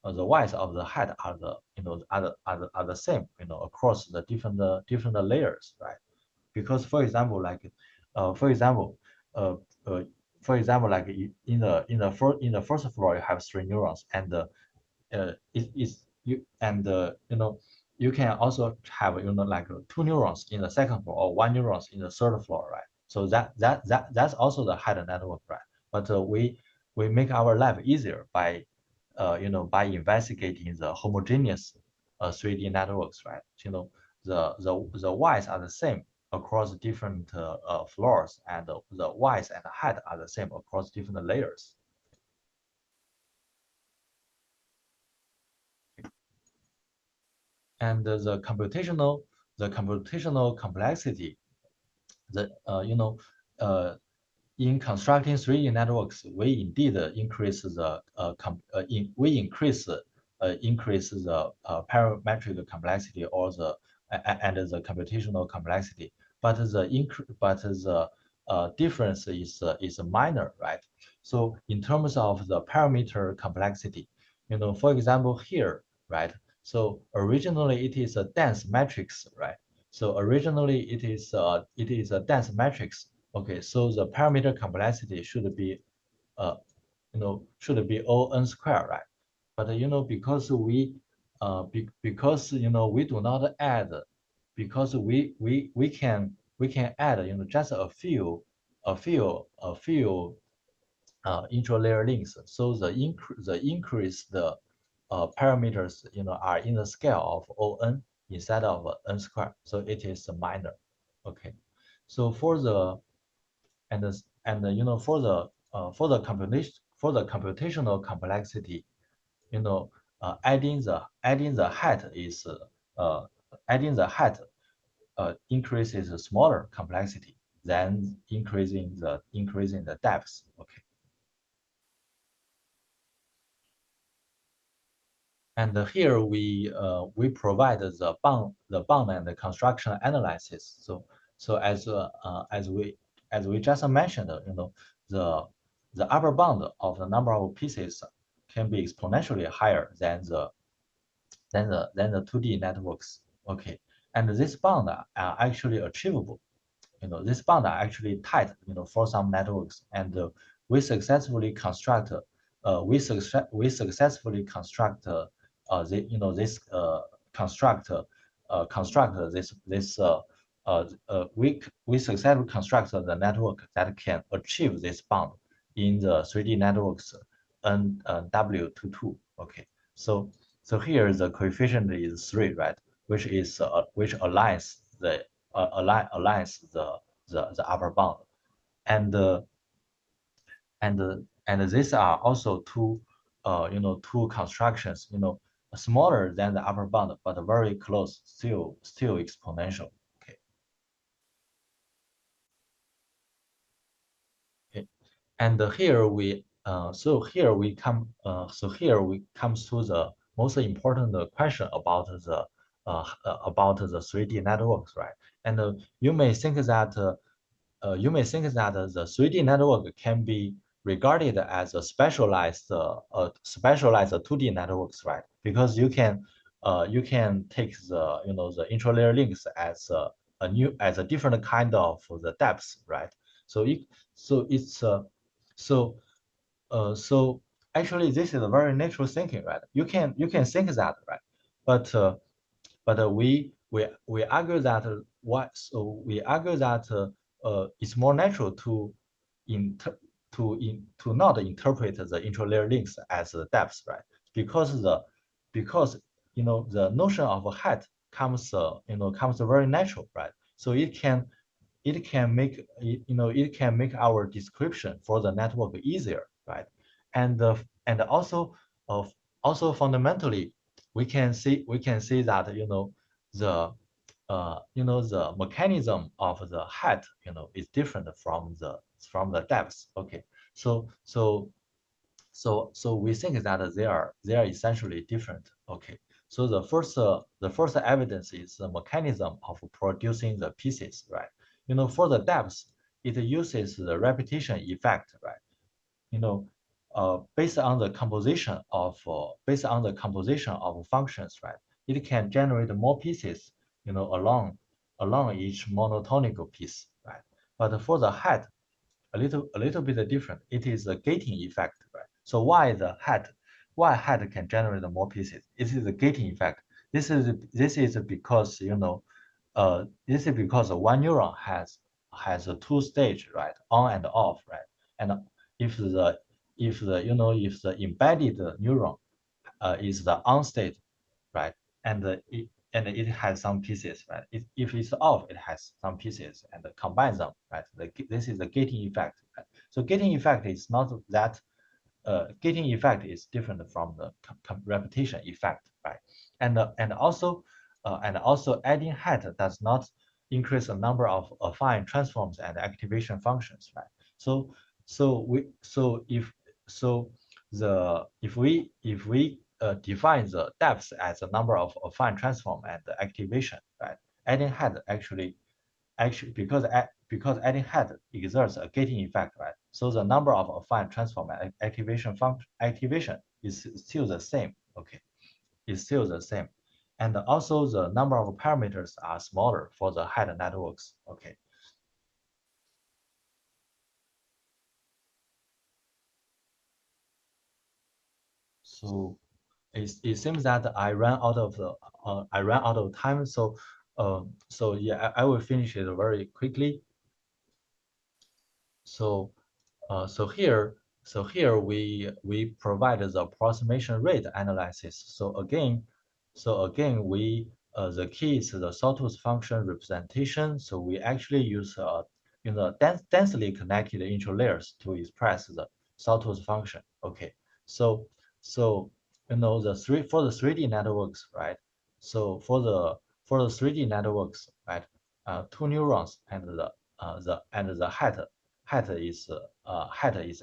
S9: y's of the height are the are the same across the different layers, right? Because for example, like for example uh, uh, like in the first floor you have 3 neurons, and is you and you can also have like 2 neurons in the second floor or 1 neurons in the third floor, right? So that's also the height network, right? But we make our life easier by by investigating the homogeneous 3D networks, right? The y's are the same across different floors, and the y's and the height are the same across different layers. And the computational complexity, the in constructing 3D networks, we indeed increase the parametric complexity, or and the computational complexity, but the difference is minor, right? So in terms of the parameter complexity, for example here, right? So originally it is a dense matrix, right? So originally it is a dense matrix. Okay, so the parameter complexity should be should be O n square, right? But because we do not add, because we can add just a few interlayer links. So the increased parameters are in the scale of O(n) instead of n squared. So it is minor. Okay. So for the for the computational complexity, adding the height is adding the height increases the smaller complexity than increasing the depth. Okay. And here we provide the bound and the construction analysis. So as we just mentioned, the upper bound of the number of pieces can be exponentially higher than the 2D networks. Okay, and this bound are actually achievable. This bound are actually tight, for some networks, and we successfully construct this we successfully construct the network that can achieve this bound in the 3D networks NW22. Okay, so here the coefficient is 3, right? Which aligns the upper bound, and these are also two constructions, smaller than the upper bound but very close, still exponential. Okay. And here we so here we come to the most important question about the 3D networks, right? And you may think that the 3D network can be regarded as a specialized 2D networks, right? Because you can take the the interlayer links as a different kind of the depths, right? So it so it's so so actually this is a very natural thinking, right? You can think that, right? But we argue that we argue that it's more natural to not interpret the interlayer links as the depths, right? Because the notion of a height comes very natural, right? So it can make our description for the network easier, right? And also fundamentally we can see that the mechanism of the height is different from the depths. Okay, so we think that they are essentially different. Okay, so the first evidence is the mechanism of producing the pieces, right? For the depths, it uses the repetition effect, right? Based on the composition of functions, right? It can generate more pieces, along each monotonic piece, right? But for the height, a little bit different. It is a gating effect, right? So why height can generate more pieces? It is a gating effect. This is because one neuron has a two stage, right? On and off, right? And if the embedded neuron is the on state, right? And it has some pieces, right? If it's off, it has some pieces and combine them, right? This is the gating effect, right? So gating effect is not that. Gating effect is different from the repetition effect, right? And also adding height does not increase the number of affine transforms and activation functions, right? So so we so if so the if we define the depth as a number of affine transform and activation, right? Adding height actually because adding head exerts a gating effect, right? So the number of affine transform and activation is still the same. Okay, is still the same, and also the number of parameters are smaller for the head networks. Okay. So it seems that I ran out of time. So yeah, I will finish it very quickly. So so here we provide the approximation rate analysis. So again we the key is the sawtooth function representation. So we actually use densely connected interlayers to express the sawtooth function. Okay, so for the 3D networks, right? So for the 3D networks, right? Two neurons and the height is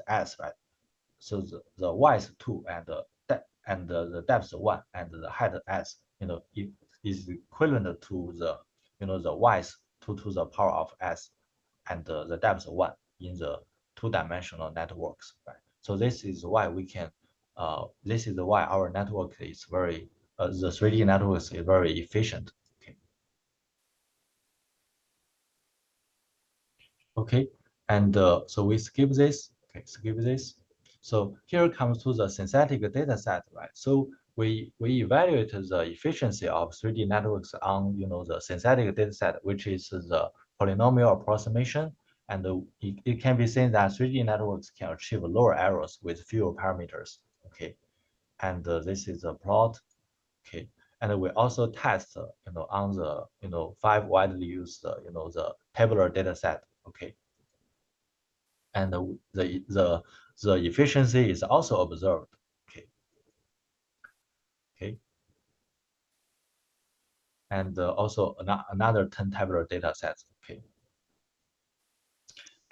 S9: s, right? So the y is 2 and the depth is 1 and the height s, it is equivalent to the y is 2 to the power of s and the depth is 1 in the two-dimensional networks, right? So this is why our network is the 3D networks is very efficient. Okay, and so we skip this. Okay, skip this. So here comes to the synthetic data set, right? So we evaluate the efficiency of 3D networks on the synthetic data set, which is the polynomial approximation, and it can be seen that 3D networks can achieve lower errors with fewer parameters. Okay, and this is a plot. Okay, and we also test on the 5 widely used the tabular data set. Okay, and the efficiency is also observed. Okay, okay, and also another 10 tabular data sets. Okay,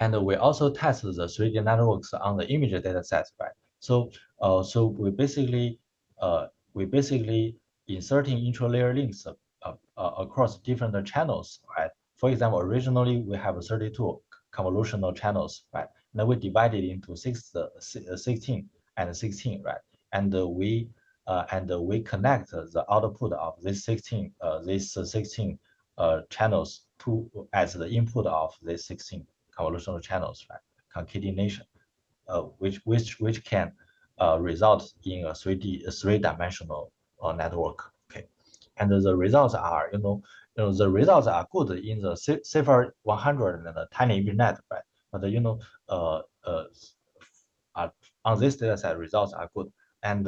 S9: And we also test the 3D networks on the image data sets, right? So we basically inserting intralayer links across different channels, right? For example, originally we have 32 convolutional channels, right? Now we divided into 16 and 16, right? And we connect the output of these 16 channels to as the input of these 16 convolutional channels, right? Concatenation, which can result in a three-dimensional network. Okay, and the results are, the results are good in the cipher 100 and the tiny internet, right? But uh, uh, on this data set, results are good. And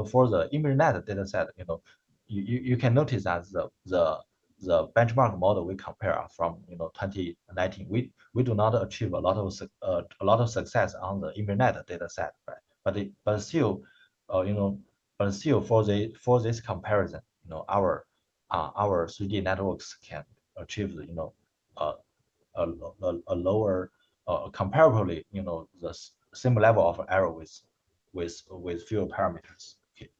S9: for the internet data set, you can notice that the benchmark model we compare from 2019, we do not achieve a lot of success on the internet data set, right? But still, for this comparison, our 3D networks can achieve uh, a lower comparably, the same level of error with fewer parameters. Okay.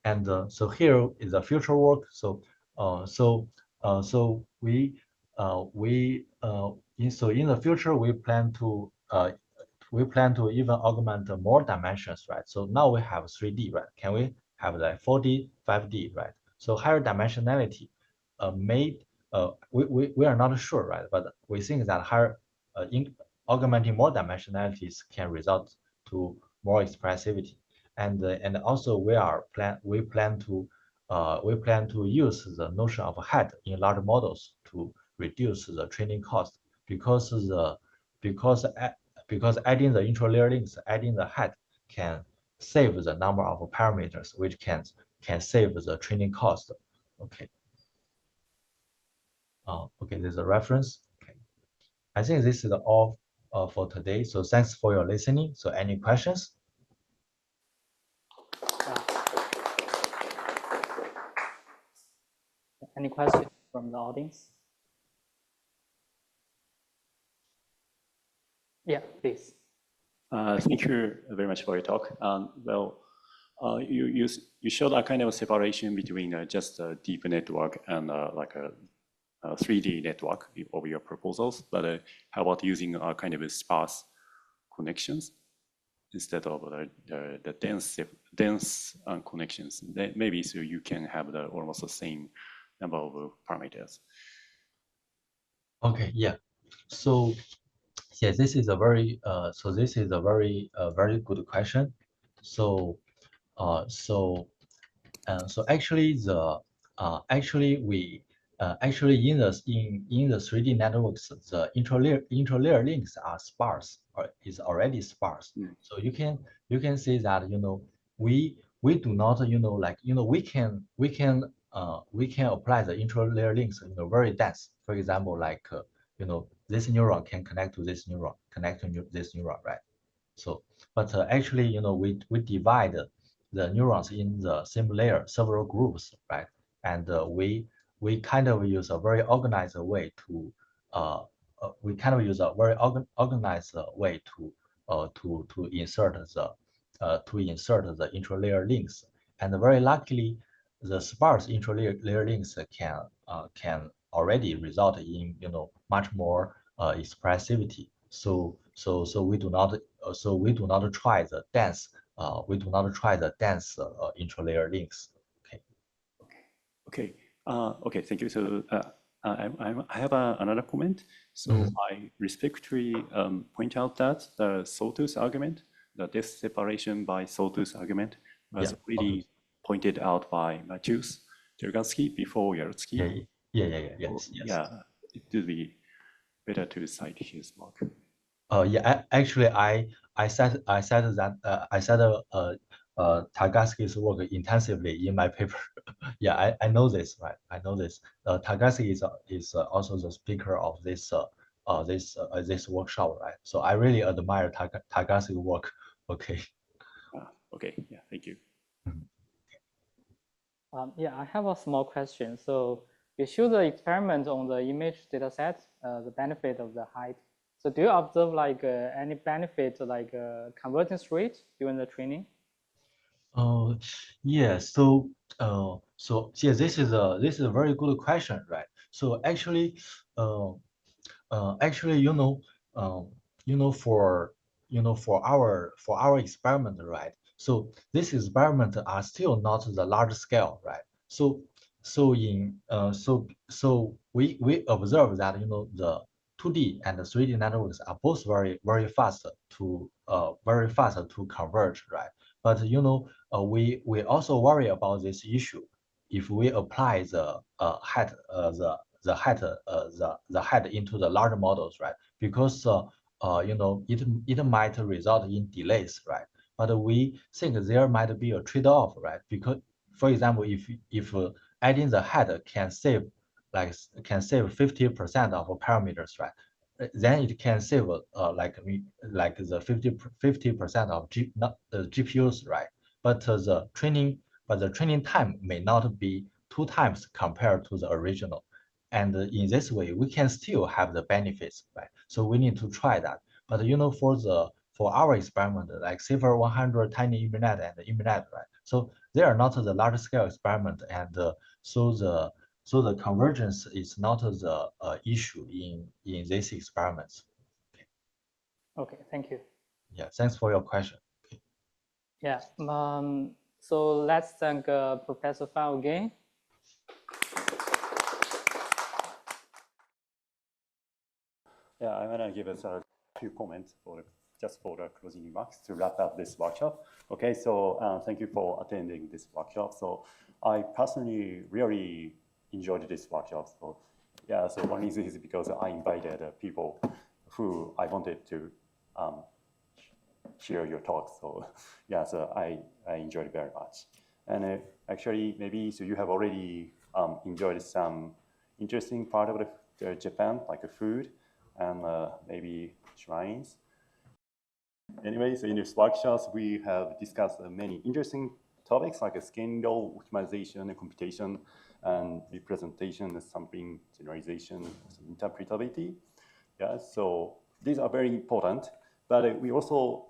S9: And so here is the future work. So in the future we plan to even augment more dimensions, right? So now we have 3D, right? Can we have like 4D, 5D, right? So higher dimensionality we are not sure, right? But we think that higher augmenting more dimensionalities can result to more expressivity. And also we plan to use the notion of head in large models to reduce the training cost because adding the intralayer links, adding the head can save the number of parameters, which can save the training cost. Okay. Okay, there's a reference. Okay. I think this is all for today. So thanks for your listening. So any questions?
S4: Any questions from the audience? Yeah, please.
S5: Thank you very much for your talk. You showed a kind of separation between just a deep network and like a 3D network of your proposals, but how about using a kind of sparse connections instead of the dense connections? Maybe so you can have almost the same number of parameters.
S9: Okay, yeah. So yeah, this is a very very good question. So so actually actually in the 3D networks, the intralayer links are sparse or is already sparse. So you can see that we do not we can apply the intralayer links very dense. For example, like this neuron can connect to this neuron, this neuron, right? So, but actually, we divide the neurons in the same layer, several groups, right? And we kind of use a very organized way to insert the intralayer links. And very luckily, the sparse intralayer links can already result in much more expressivity. So we do not try the dense intralayer links. Okay.
S5: Okay. Okay. Thank you. So I have another comment. So I respectfully point out that the sawtooth argument, the depth separation by sawtooth argument, was really pointed out by Matthews, Tergatsky before Yarutsky.
S9: Yes.
S5: Yeah, it would be better to cite his work.
S9: Actually, I said Tagaski's work intensively in my paper. Yeah, I know this, right? I know this. Tagaski is also the speaker of this workshop, right? So I really admire Tagaski's work. Okay.
S5: Okay. Yeah. Thank you.
S4: Yeah, I have a small question. So you show the experiment on the image data set, the benefit of the height So do you observe like any benefit like convergence rate during the training?
S9: Yeah. Yeah, this is a very good question, right? So actually, uh, actually, for our experiment, right? So this experiment are still not the large scale, right? We observe that the 2D and the 3D networks are both very fast to converge, right? But we also worry about this issue if we apply the height into the large models, right? Because it might result in delays, right? But we think there might be a trade-off, right? Because, for example, if adding the height can save 50% of parameters, right? Then it can save like the 50% of GPUs, right? But the training time may not be 2 times compared to the original. And in this way, we can still have the benefits, right? So we need to try that. But for our experiment, like Cipher 100, Tiny Internet, and the Internet, right? So they are not the large scale experiment, and so the convergence is not the issue in these experiments.
S4: Okay, thank you.
S9: Yeah, thanks for your question.
S4: Yeah. So let's thank Professor Feng again.
S5: Yeah, I'm gonna give us a few comments just for the closing remarks to wrap up this workshop. Okay, so thank you for attending this workshop. So I personally really enjoyed this workshop. So yeah, so one reason is because I invited people who I wanted to hear your talk. So yeah, so I enjoyed it very much. And actually, maybe so you have already enjoyed some interesting part of the Japan, like the food and maybe shrines. Anyway, so in this workshops, we have discussed many interesting topics like scale, optimization, and computation, and representation, sampling, generalization, interpretability. Yeah, so these are very important, but we also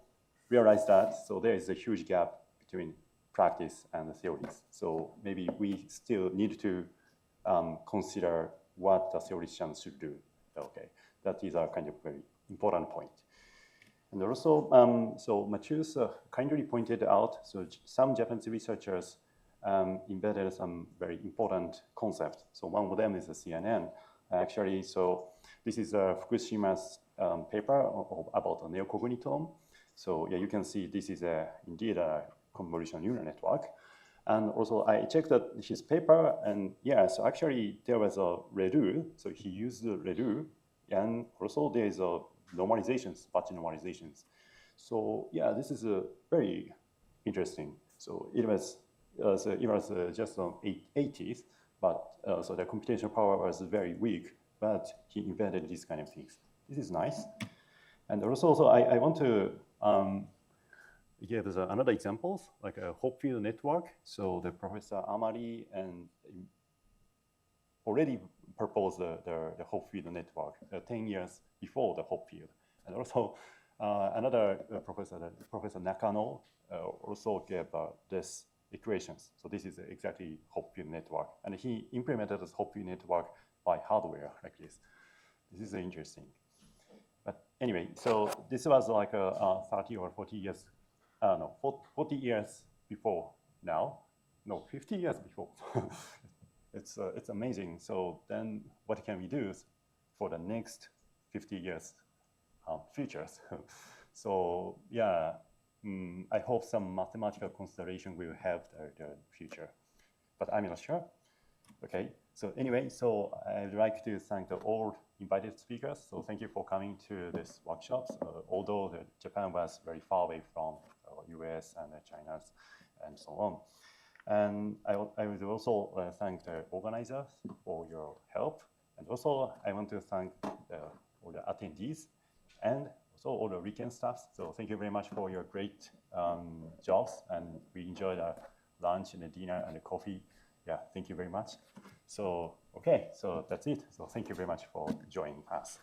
S5: realize that so there is a huge gap between practice and the theories. So maybe we still need to consider what the theoreticians should do. Okay, that is a kind of very important point. And also, so Matheus kindly pointed out, so some Japanese researchers embedded some very important concepts. So one of them is the CNN. Actually, so this is Fukushima's paper about the neocognitome. So yeah, you can see this is indeed a convolutional neural network. And also I checked that his paper, and yeah, so actually there was a redo. So he used the redo, and also there is a normalizations, batch normalizations. So yeah, this is very interesting. So it was just on 80s, but so the computational power was very weak, but he invented these kind of things. This is nice. And also I want to give another examples, like a Hope field network. So the Professor Amari and already proposed the Hope field network 10 years before the Hope field. And also another Professor Nakano also gave this equations. So this is exactly Hope field network. And he implemented this Hope field network by hardware like this. This is interesting. But anyway, so this was like 30 or 40 years, 40 years before now. No, 50 years before. It's amazing. So then what can we do for the next 50 years futures? So yeah, I hope some mathematical consideration will have the future, but I'm not sure. Okay, so anyway, so I'd like to thank all invited speakers. So thank you for coming to this workshops, although Japan was very far away from US and China and so on. And I would also thank the organizers for your help. And also I want to thank all the attendees and also all the weekend staff. So thank you very much for your great jobs. And we enjoyed our lunch and the dinner and the coffee. Yeah, thank you very much. So, okay, so that's it. So thank you very much for joining us.